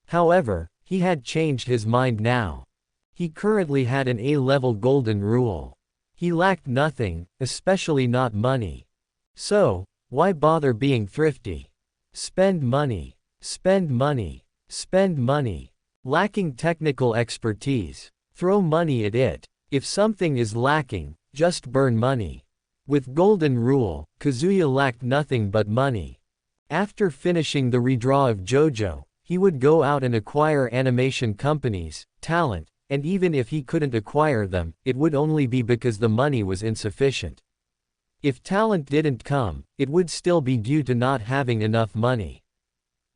However, he had changed his mind now. He currently had an A-level golden rule. He lacked nothing, especially not money. So, why bother being thrifty? Spend money. Spend money. Spend money. Lacking technical expertise. Throw money at it. If something is lacking, just burn money. With Golden Rule, Kazuya lacked nothing but money. After finishing the redraw of JoJo, he would go out and acquire animation companies, talent, and even if he couldn't acquire them, it would only be because the money was insufficient. If talent didn't come, it would still be due to not having enough money.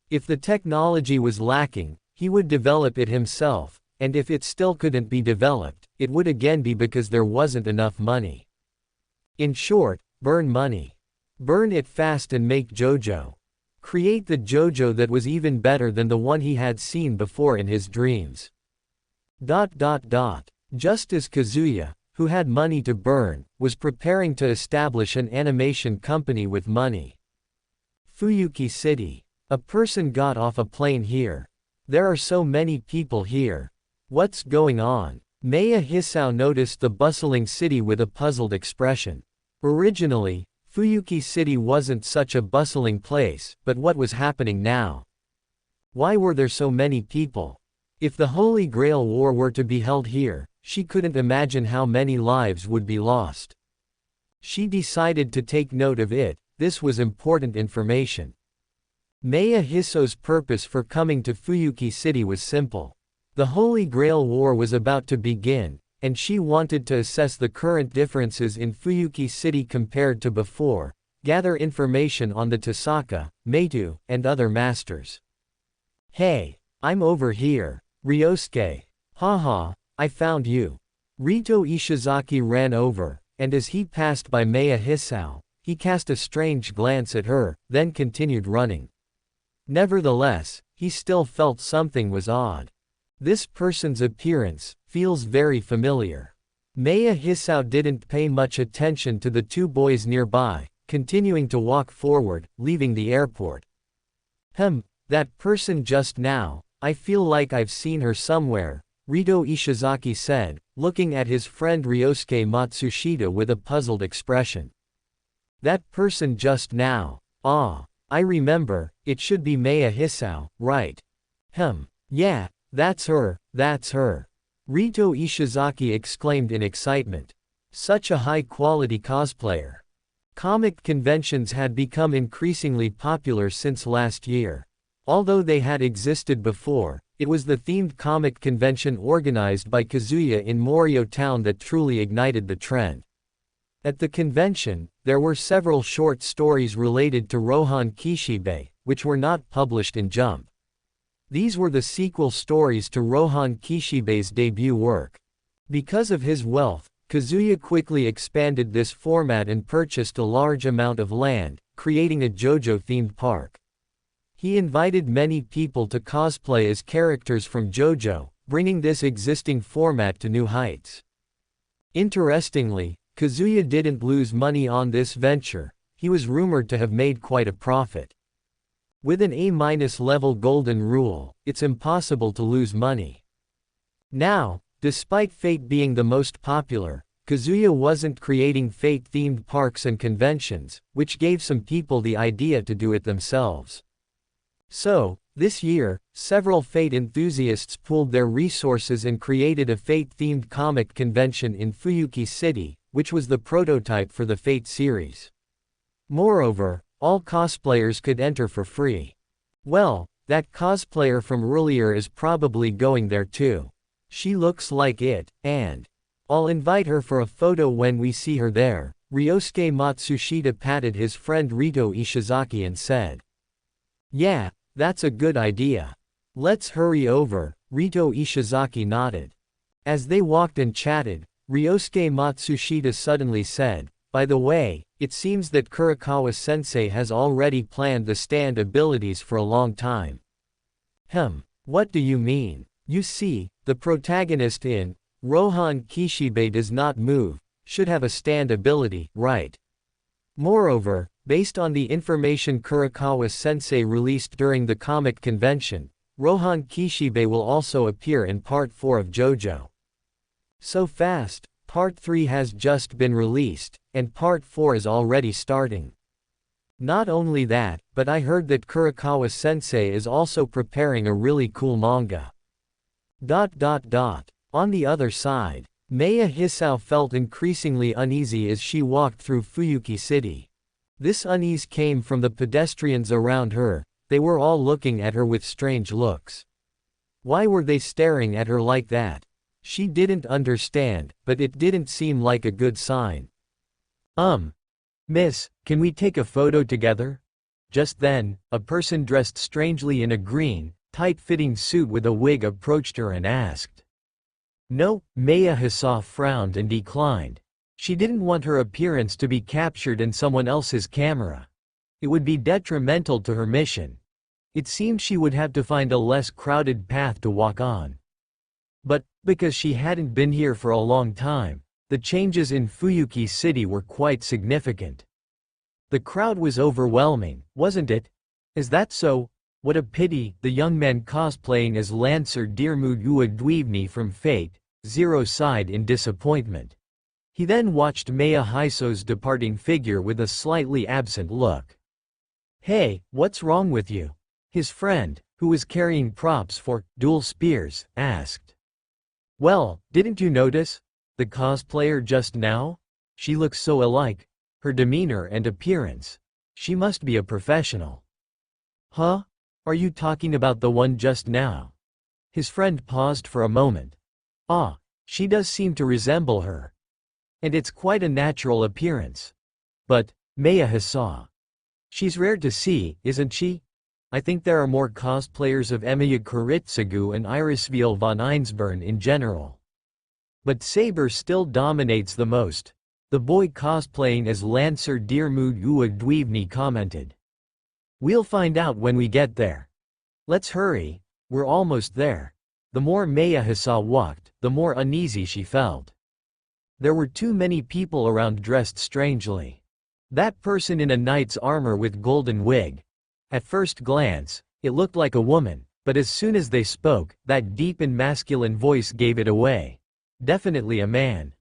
If the technology was lacking, he would develop it himself, and if it still couldn't be developed, it would again be because there wasn't enough money. In short, burn money. Burn it fast and make JoJo. Create the JoJo that was even better than the one he had seen before in his dreams. Just as Kazuya, who had money to burn, was preparing to establish an animation company with money. Fuyuki City. A person got off a plane here. There are so many people here. What's going on? Maya Hisao noticed the bustling city with a puzzled expression. Originally, Fuyuki City wasn't such a bustling place, but what was happening now? Why were there so many people? If the Holy Grail War were to be held here, she couldn't imagine how many lives would be lost. She decided to take note of it. This was important information. Maya Hisao's purpose for coming to Fuyuki City was simple. The Holy Grail War was about to begin, and she wanted to assess the current differences in Fuyuki City compared to before, gather information on the Tasaka, Meitu, and other masters. "Hey, I'm over here, Ryosuke. Haha, I found you." Rito Ishizaki ran over, and as he passed by Maya Hisao, he cast a strange glance at her, then continued running. Nevertheless, he still felt something was odd. This person's appearance feels very familiar. Maya Hisao didn't pay much attention to the two boys nearby, continuing to walk forward, leaving the airport. That person just now, I feel like I've seen her somewhere, Rito Ishizaki said, looking at his friend Ryosuke Matsushita with a puzzled expression. That person just now, I remember, it should be Maya Hisao, right? Yeah, that's her, Rito Ishizaki exclaimed in excitement. Such a high-quality cosplayer. Comic conventions had become increasingly popular since last year. Although they had existed before, it was the themed comic convention organized by Kazuya in Morio Town that truly ignited the trend. At the convention, there were several short stories related to Rohan Kishibe, which were not published in Jump. These were the sequel stories to Rohan Kishibe's debut work. Because of his wealth, Kazuya quickly expanded this format and purchased a large amount of land, creating a Jojo-themed park. He invited many people to cosplay as characters from Jojo, bringing this existing format to new heights. Interestingly, Kazuya didn't lose money on this venture. He was rumored to have made quite a profit. With an A-level golden rule, it's impossible to lose money. Now, despite Fate being the most popular, Kazuya wasn't creating Fate-themed parks and conventions, which gave some people the idea to do it themselves. So, this year, several Fate enthusiasts pooled their resources and created a Fate-themed comic convention in Fuyuki City, which was the prototype for the Fate series. Moreover, all cosplayers could enter for free. Well, that cosplayer from earlier is probably going there too. She looks like it, and I'll invite her for a photo when we see her there. Ryosuke Matsushita patted his friend Rito Ishizaki and said. Yeah, that's a good idea. Let's hurry over, Rito Ishizaki nodded. As they walked and chatted, Ryosuke Matsushita suddenly said, by the way, it seems that Kurakawa-sensei has already planned the stand abilities for a long time. What do you mean? You see, the protagonist in Rohan Kishibe does not move, should have a stand ability, right? Moreover, based on the information Kurakawa-sensei released during the comic convention, Rohan Kishibe will also appear in Part 4 of Jojo. So fast, Part 3 has just been released, and Part 4 is already starting. Not only that, but I heard that Kurakawa-sensei is also preparing a really cool manga. On the other side, Maya Hisao felt increasingly uneasy as she walked through Fuyuki City. This unease came from the pedestrians around her. They were all looking at her with strange looks. Why were they staring at her like that? She didn't understand, but it didn't seem like a good sign. Miss, can we take a photo together? Just then, a person dressed strangely in a green, tight-fitting suit with a wig approached her and asked. No, Maya Hisao frowned and declined. She didn't want her appearance to be captured in someone else's camera. It would be detrimental to her mission. It seemed she would have to find a less crowded path to walk on. But, because she hadn't been here for a long time, the changes in Fuyuki City were quite significant. The crowd was overwhelming, wasn't it? Is that so? What a pity, the young man cosplaying as Lancer Dirmud Dweebny from Fate Zero sighed in disappointment. He then watched Maya Hisao's departing figure with a slightly absent look. Hey, what's wrong with you? His friend, who was carrying props for dual spears, asked. Well, didn't you notice? The cosplayer just now? She looks so alike. Her demeanor and appearance. She must be a professional. Huh? Are you talking about the one just now? His friend paused for a moment. Ah, she does seem to resemble her. And it's quite a natural appearance. But, Maya Hisa. She's rare to see, isn't she? I think there are more cosplayers of Emiya Kiritsugu and Irisviel von Einsborn in general. But Saber still dominates the most. The boy cosplaying as Lancer Deermood Uwa Dweevny commented. We'll find out when we get there. Let's hurry, we're almost there. The more Maya Hisa walked, the more uneasy she felt. There were too many people around dressed strangely. That person in a knight's armor with golden wig. At first glance, it looked like a woman, but as soon as they spoke, that deep and masculine voice gave it away. Definitely a man.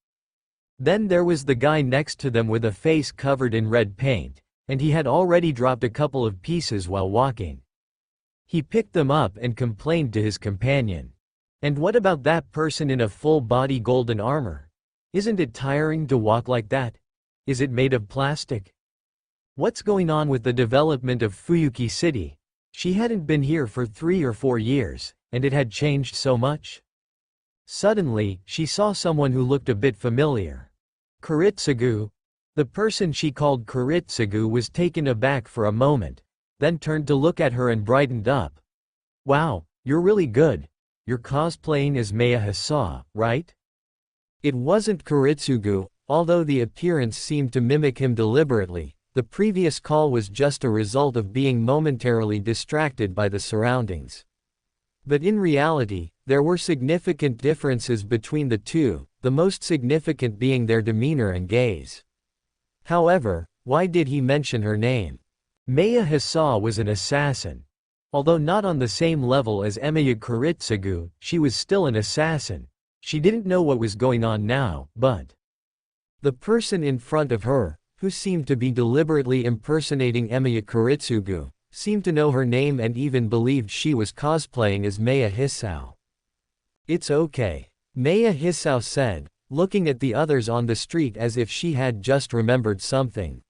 Then there was the guy next to them with a face covered in red paint, and he had already dropped a couple of pieces while walking. He picked them up and complained to his companion. And what about that person in a full-body golden armor? Isn't it tiring to walk like that? Is it made of plastic? What's going on with the development of Fuyuki City? She hadn't been here for 3 or 4 years, and it had changed so much. Suddenly, she saw someone who looked a bit familiar. Kiritsugu. The person she called Kiritsugu was taken aback for a moment, then turned to look at her and brightened up. Wow, you're really good. You're cosplaying as Maya Hisa, right? It wasn't Kiritsugu, although the appearance seemed to mimic him deliberately. The previous call was just a result of being momentarily distracted by the surroundings. But in reality, there were significant differences between the two, the most significant being their demeanor and gaze. However, why did he mention her name? Maya Hisa was an assassin. Although not on the same level as Emiya Kiritsugu, she was still an assassin. She didn't know what was going on now, but the person in front of her, who seemed to be deliberately impersonating Emiya Kiritsugu, seemed to know her name and even believed she was cosplaying as Maya Hisa. It's okay, Maya Hisa said, looking at the others on the street as if she had just remembered something.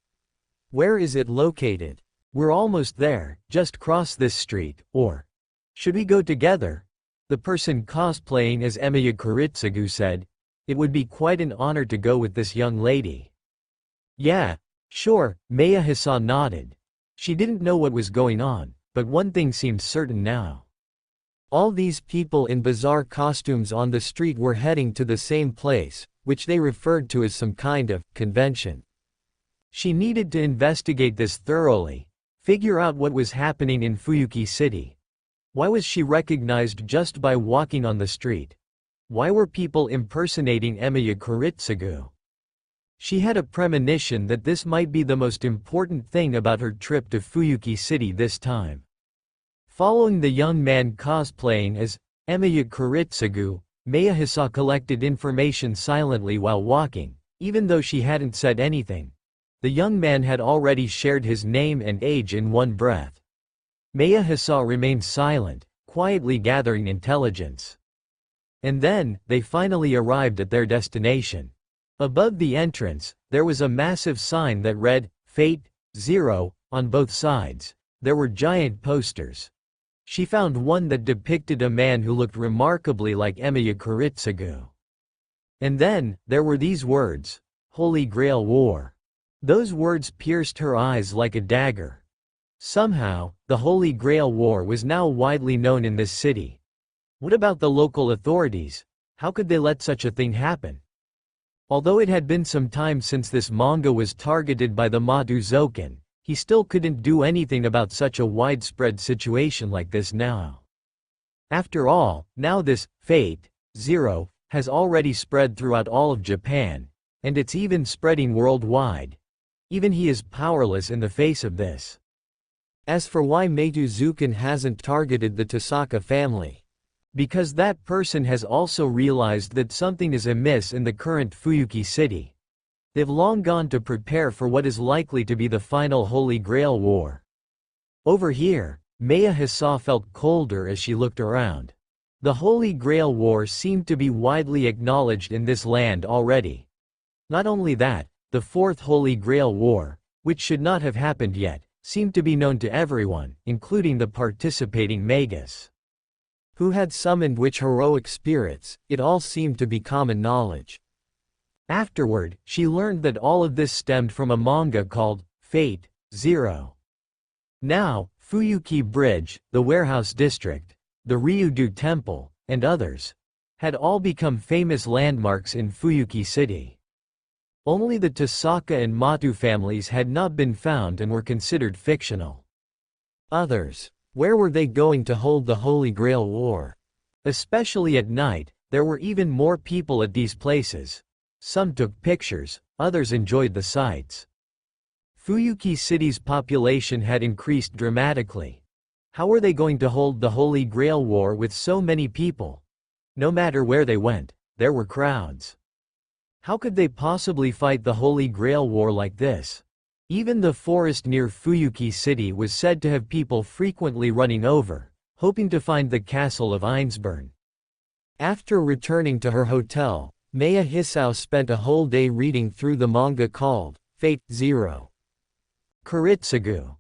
Where is it located? We're almost there, just cross this street, or should we go together? The person cosplaying as Emiya Kiritsugu said. It would be quite an honor to go with this young lady. Yeah, sure, Maya Hisa nodded. She didn't know what was going on, but one thing seemed certain now. All these people in bizarre costumes on the street were heading to the same place, which they referred to as some kind of convention. She needed to investigate this thoroughly, figure out what was happening in Fuyuki City. Why was she recognized just by walking on the street? Why were people impersonating Emiya Kiritsugu? She had a premonition that this might be the most important thing about her trip to Fuyuki City this time. Following the young man cosplaying as Emiya Kiritsugu, Maya Hisa collected information silently while walking, even though she hadn't said anything. The young man had already shared his name and age in one breath. Maya Hisa remained silent, quietly gathering intelligence. And then, they finally arrived at their destination. Above the entrance, there was a massive sign that read, Fate, 0, on both sides. There were giant posters. She found one that depicted a man who looked remarkably like Emiya Kiritsugu. And then, there were these words, Holy Grail War. Those words pierced her eyes like a dagger. Somehow, the Holy Grail War was now widely known in this city. What about the local authorities? How could they let such a thing happen? Although it had been some time since this manga was targeted by the Maduzoken, he still couldn't do anything about such a widespread situation like this now. After all, now this Fate, 0, has already spread throughout all of Japan, and it's even spreading worldwide. Even he is powerless in the face of this. As for why Maduzoken hasn't targeted the Tasaka family, because that person has also realized that something is amiss in the current Fuyuki City. They've long gone to prepare for what is likely to be the final Holy Grail War. Over here, Maya Hisa felt colder as she looked around. The Holy Grail War seemed to be widely acknowledged in this land already. Not only that, the Fourth Holy Grail War, which should not have happened yet, seemed to be known to everyone, including the participating magus. Who had summoned which heroic spirits, it all seemed to be common knowledge. Afterward, she learned that all of this stemmed from a manga called Fate Zero. Now, Fuyuki Bridge, the Warehouse District, the Ryudu Temple, and others had all become famous landmarks in Fuyuki City. Only the Tasaka and Matu families had not been found and were considered fictional. Others. Where were they going to hold the Holy Grail War? Especially at night, there were even more people at these places. Some took pictures, others enjoyed the sights. Fuyuki City's population had increased dramatically. How were they going to hold the Holy Grail War with so many people? No matter where they went, there were crowds. How could they possibly fight the Holy Grail War like this? Even the forest near Fuyuki City was said to have people frequently running over, hoping to find the castle of Einsburn. After returning to her hotel, Maya Hisao spent a whole day reading through the manga called Fate Zero. Kiritsugu.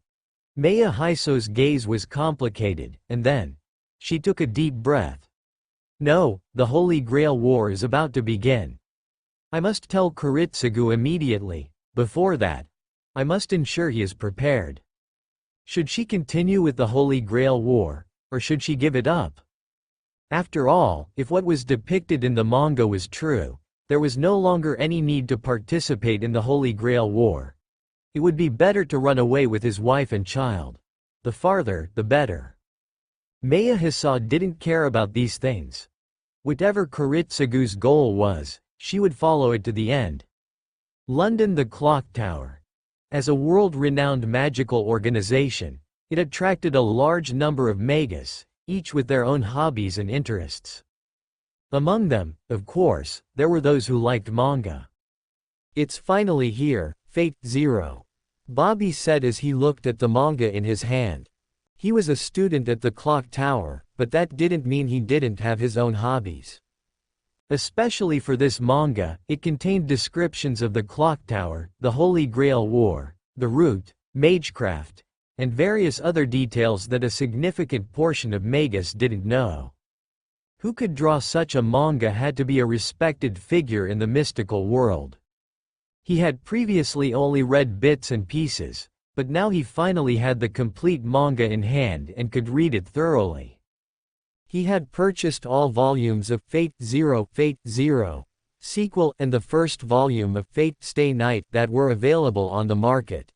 Maya Hisao's gaze was complicated, and then she took a deep breath. No, the Holy Grail War is about to begin. I must tell Kiritsugu immediately. Before that, I must ensure he is prepared. Should she continue with the Holy Grail War, or should she give it up? After all, if what was depicted in the manga was true, there was no longer any need to participate in the Holy Grail War. It would be better to run away with his wife and child. The farther, the better. Maya Hisao didn't care about these things. Whatever Kiritsugu's goal was, she would follow it to the end. London, the Clock Tower. As a world-renowned magical organization, it attracted a large number of magus, each with their own hobbies and interests. Among them, of course, there were those who liked manga. It's finally here, Fate Zero. Bobby said as he looked at the manga in his hand. He was a student at the Clock Tower, but that didn't mean he didn't have his own hobbies. Especially for this manga, it contained descriptions of the Clock Tower, the Holy Grail War, the route, magecraft, and various other details that a significant portion of magus didn't know. Who could draw such a manga had to be a respected figure in the mystical world. He had previously only read bits and pieces, but now he finally had the complete manga in hand and could read it thoroughly. He had purchased all volumes of Fate Zero, sequel, and the first volume of Fate Stay Night that were available on the market.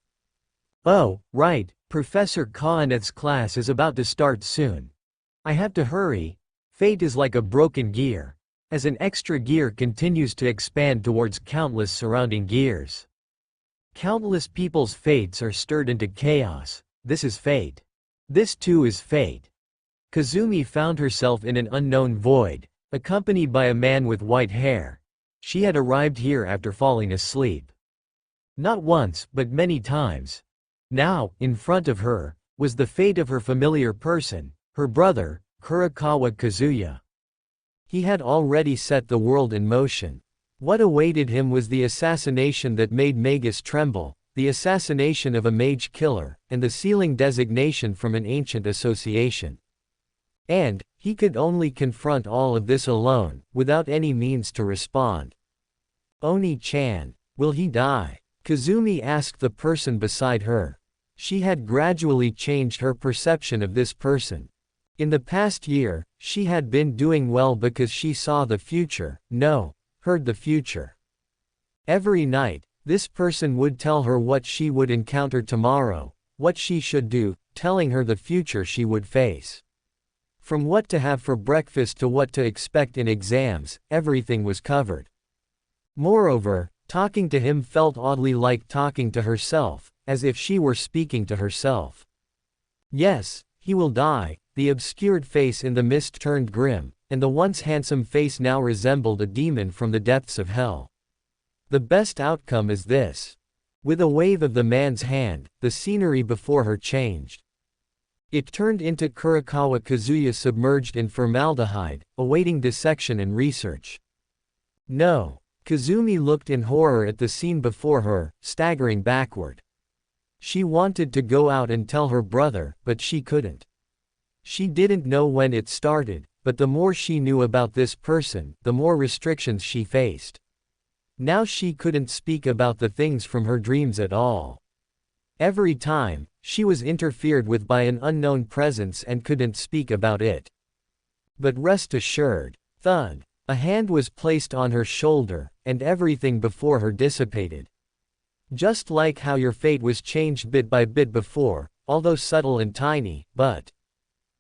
Oh, right, Professor Kainet's class is about to start soon. I have to hurry. Fate is like a broken gear. As an extra gear continues to expand towards countless surrounding gears. Countless people's fates are stirred into chaos. This is fate. This too is fate. Kazumi found herself in an unknown void, accompanied by a man with white hair. She had arrived here after falling asleep. Not once, but many times. Now, in front of her, was the fate of her familiar person, her brother, Kurakawa Kazuya. He had already set the world in motion. What awaited him was the assassination that made Magus tremble, the assassination of a mage killer, and the sealing designation from an ancient association. And he could only confront all of this alone, without any means to respond. Oni-chan, will he die? Kazumi asked the person beside her. She had gradually changed her perception of this person. In the past year, she had been doing well because she saw the future, heard the future. Every night, this person would tell her what she would encounter tomorrow, what she should do, telling her the future she would face. From what to have for breakfast to what to expect in exams, everything was covered. Moreover, talking to him felt oddly like talking to herself, as if she were speaking to herself. Yes, he will die. The obscured face in the mist turned grim, and the once handsome face now resembled a demon from the depths of hell. The best outcome is this. With a wave of the man's hand, the scenery before her changed. It turned into Kurakawa Kazuya submerged in formaldehyde, awaiting dissection and research. No. Kazumi looked in horror at the scene before her, staggering backward. She wanted to go out and tell her brother, but she couldn't. She didn't know when it started, but the more she knew about this person, the more restrictions she faced. Now she couldn't speak about the things from her dreams at all. Every time, she was interfered with by an unknown presence and couldn't speak about it. But rest assured, thud, a hand was placed on her shoulder, and everything before her dissipated. Just like how your fate was changed bit by bit before, although subtle and tiny, but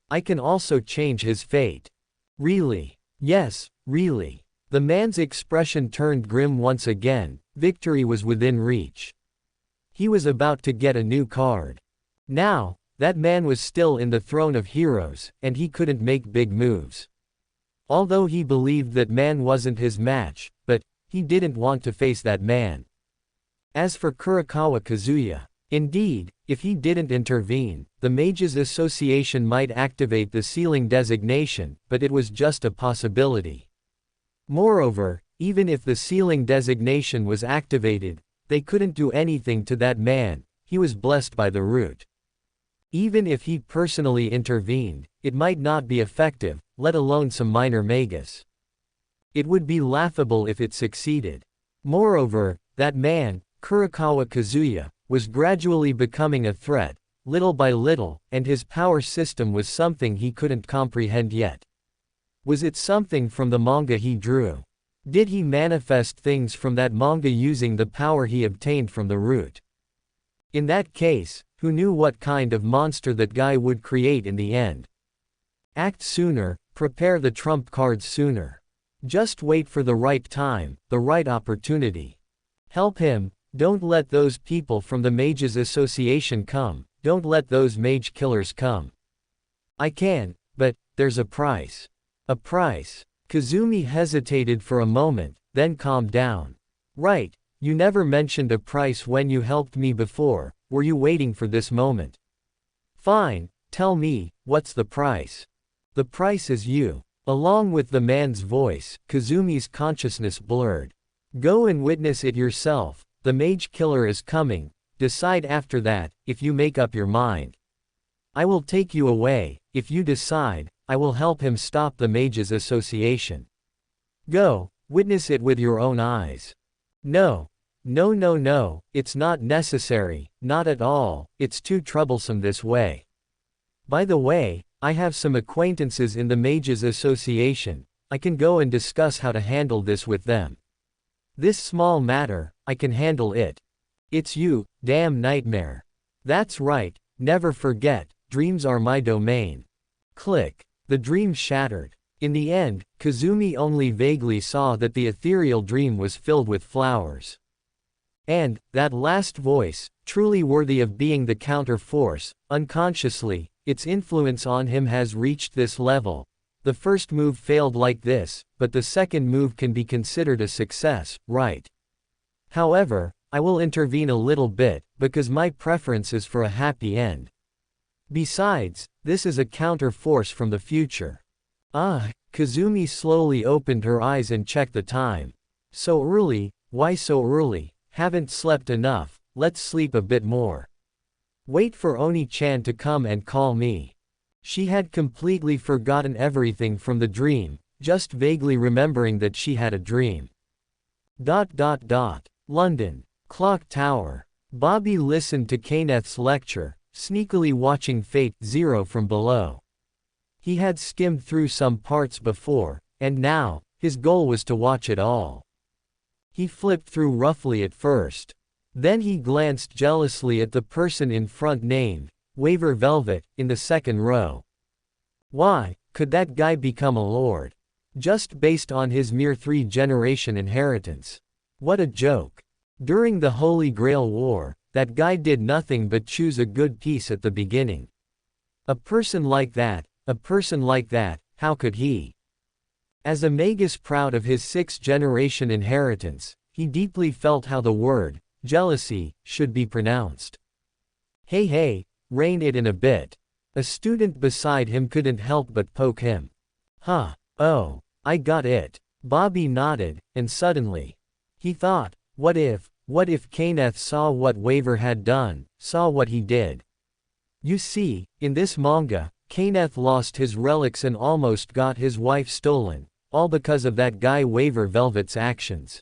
I can also change his fate. Really? Yes, really. The man's expression turned grim once again. Victory was within reach. He was about to get a new card. Now, that man was still in the throne of heroes, and he couldn't make big moves. Although he believed that man wasn't his match, but he didn't want to face that man. As for Kurakawa Kazuya, indeed, if he didn't intervene, the Mages Association might activate the sealing designation, but it was just a possibility. Moreover, even if the sealing designation was activated, they couldn't do anything to that man. He was blessed by the root. Even if he personally intervened, it might not be effective, let alone some minor magus. It would be laughable if it succeeded. Moreover, that man, Kurakawa Kazuya, was gradually becoming a threat, little by little, and his power system was something he couldn't comprehend yet. Was it something from the manga he drew? Did he manifest things from that manga using the power he obtained from the root? In that case, who knew what kind of monster that guy would create in the end? Act sooner, prepare the trump cards sooner. Just wait for the right time, the right opportunity. Help him, don't let those people from the Mages Association come, don't let those mage killers come. I can, but there's a price. A price. Kazumi hesitated for a moment, then calmed down. Right, you never mentioned a price when you helped me before, were you waiting for this moment? Fine, tell me, what's the price? The price is you. Along with the man's voice, Kazumi's consciousness blurred. Go and witness it yourself, the mage killer is coming, decide after that, if you make up your mind. I will take you away, if you decide, I will help him stop the Mages Association. Go, witness it with your own eyes. No. No, it's not necessary, not at all, it's too troublesome this way. By the way, I have some acquaintances in the Mages Association, I can go and discuss how to handle this with them. This small matter, I can handle it. It's you, damn nightmare. That's right, never forget, dreams are my domain. Click. The dream shattered. In the end, Kazumi only vaguely saw that the ethereal dream was filled with flowers. And, that last voice, truly worthy of being the counter-force, unconsciously, its influence on him has reached this level. The first move failed like this, but the second move can be considered a success, right? However, I will intervene a little bit, because my preference is for a happy end. Besides, this is a counter-force from the future. Kazumi slowly opened her eyes and checked the time. So early, why so early? Haven't slept enough, let's sleep a bit more. Wait for Oni-chan to come and call me. She had completely forgotten everything from the dream, just vaguely remembering that she had a dream. London. Clock Tower. Bobby listened to Kenneth's lecture, sneakily watching Fate Zero from below. He had skimmed through some parts before, and now, his goal was to watch it all. He flipped through roughly at first. Then he glanced jealously at the person in front named Waver Velvet, in the second row. Why, could that guy become a lord? Just based on his mere 3-generation inheritance. What a joke. During the Holy Grail War, that guy did nothing but choose a good piece at the beginning. A person like that, how could he? As a magus proud of his 6th-generation inheritance, he deeply felt how the word, jealousy, should be pronounced. Hey, rein it in a bit. A student beside him couldn't help but poke him. Oh, I got it. Bobby nodded, and suddenly, he thought, what if Kenneth saw what Waver had done, saw what he did? You see, in this manga, Kenneth lost his relics and almost got his wife stolen, all because of that guy Waver Velvet's actions.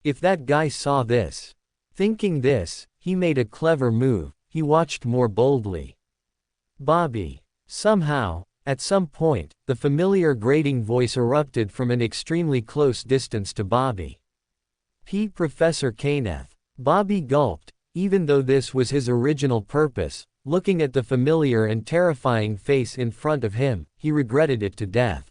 If that guy saw this. Thinking this, he made a clever move, he watched more boldly. Bobby. Somehow, at some point, the familiar grating voice erupted from an extremely close distance to Bobby. Professor Kenneth. Bobby gulped, even though this was his original purpose, looking at the familiar and terrifying face in front of him, he regretted it to death.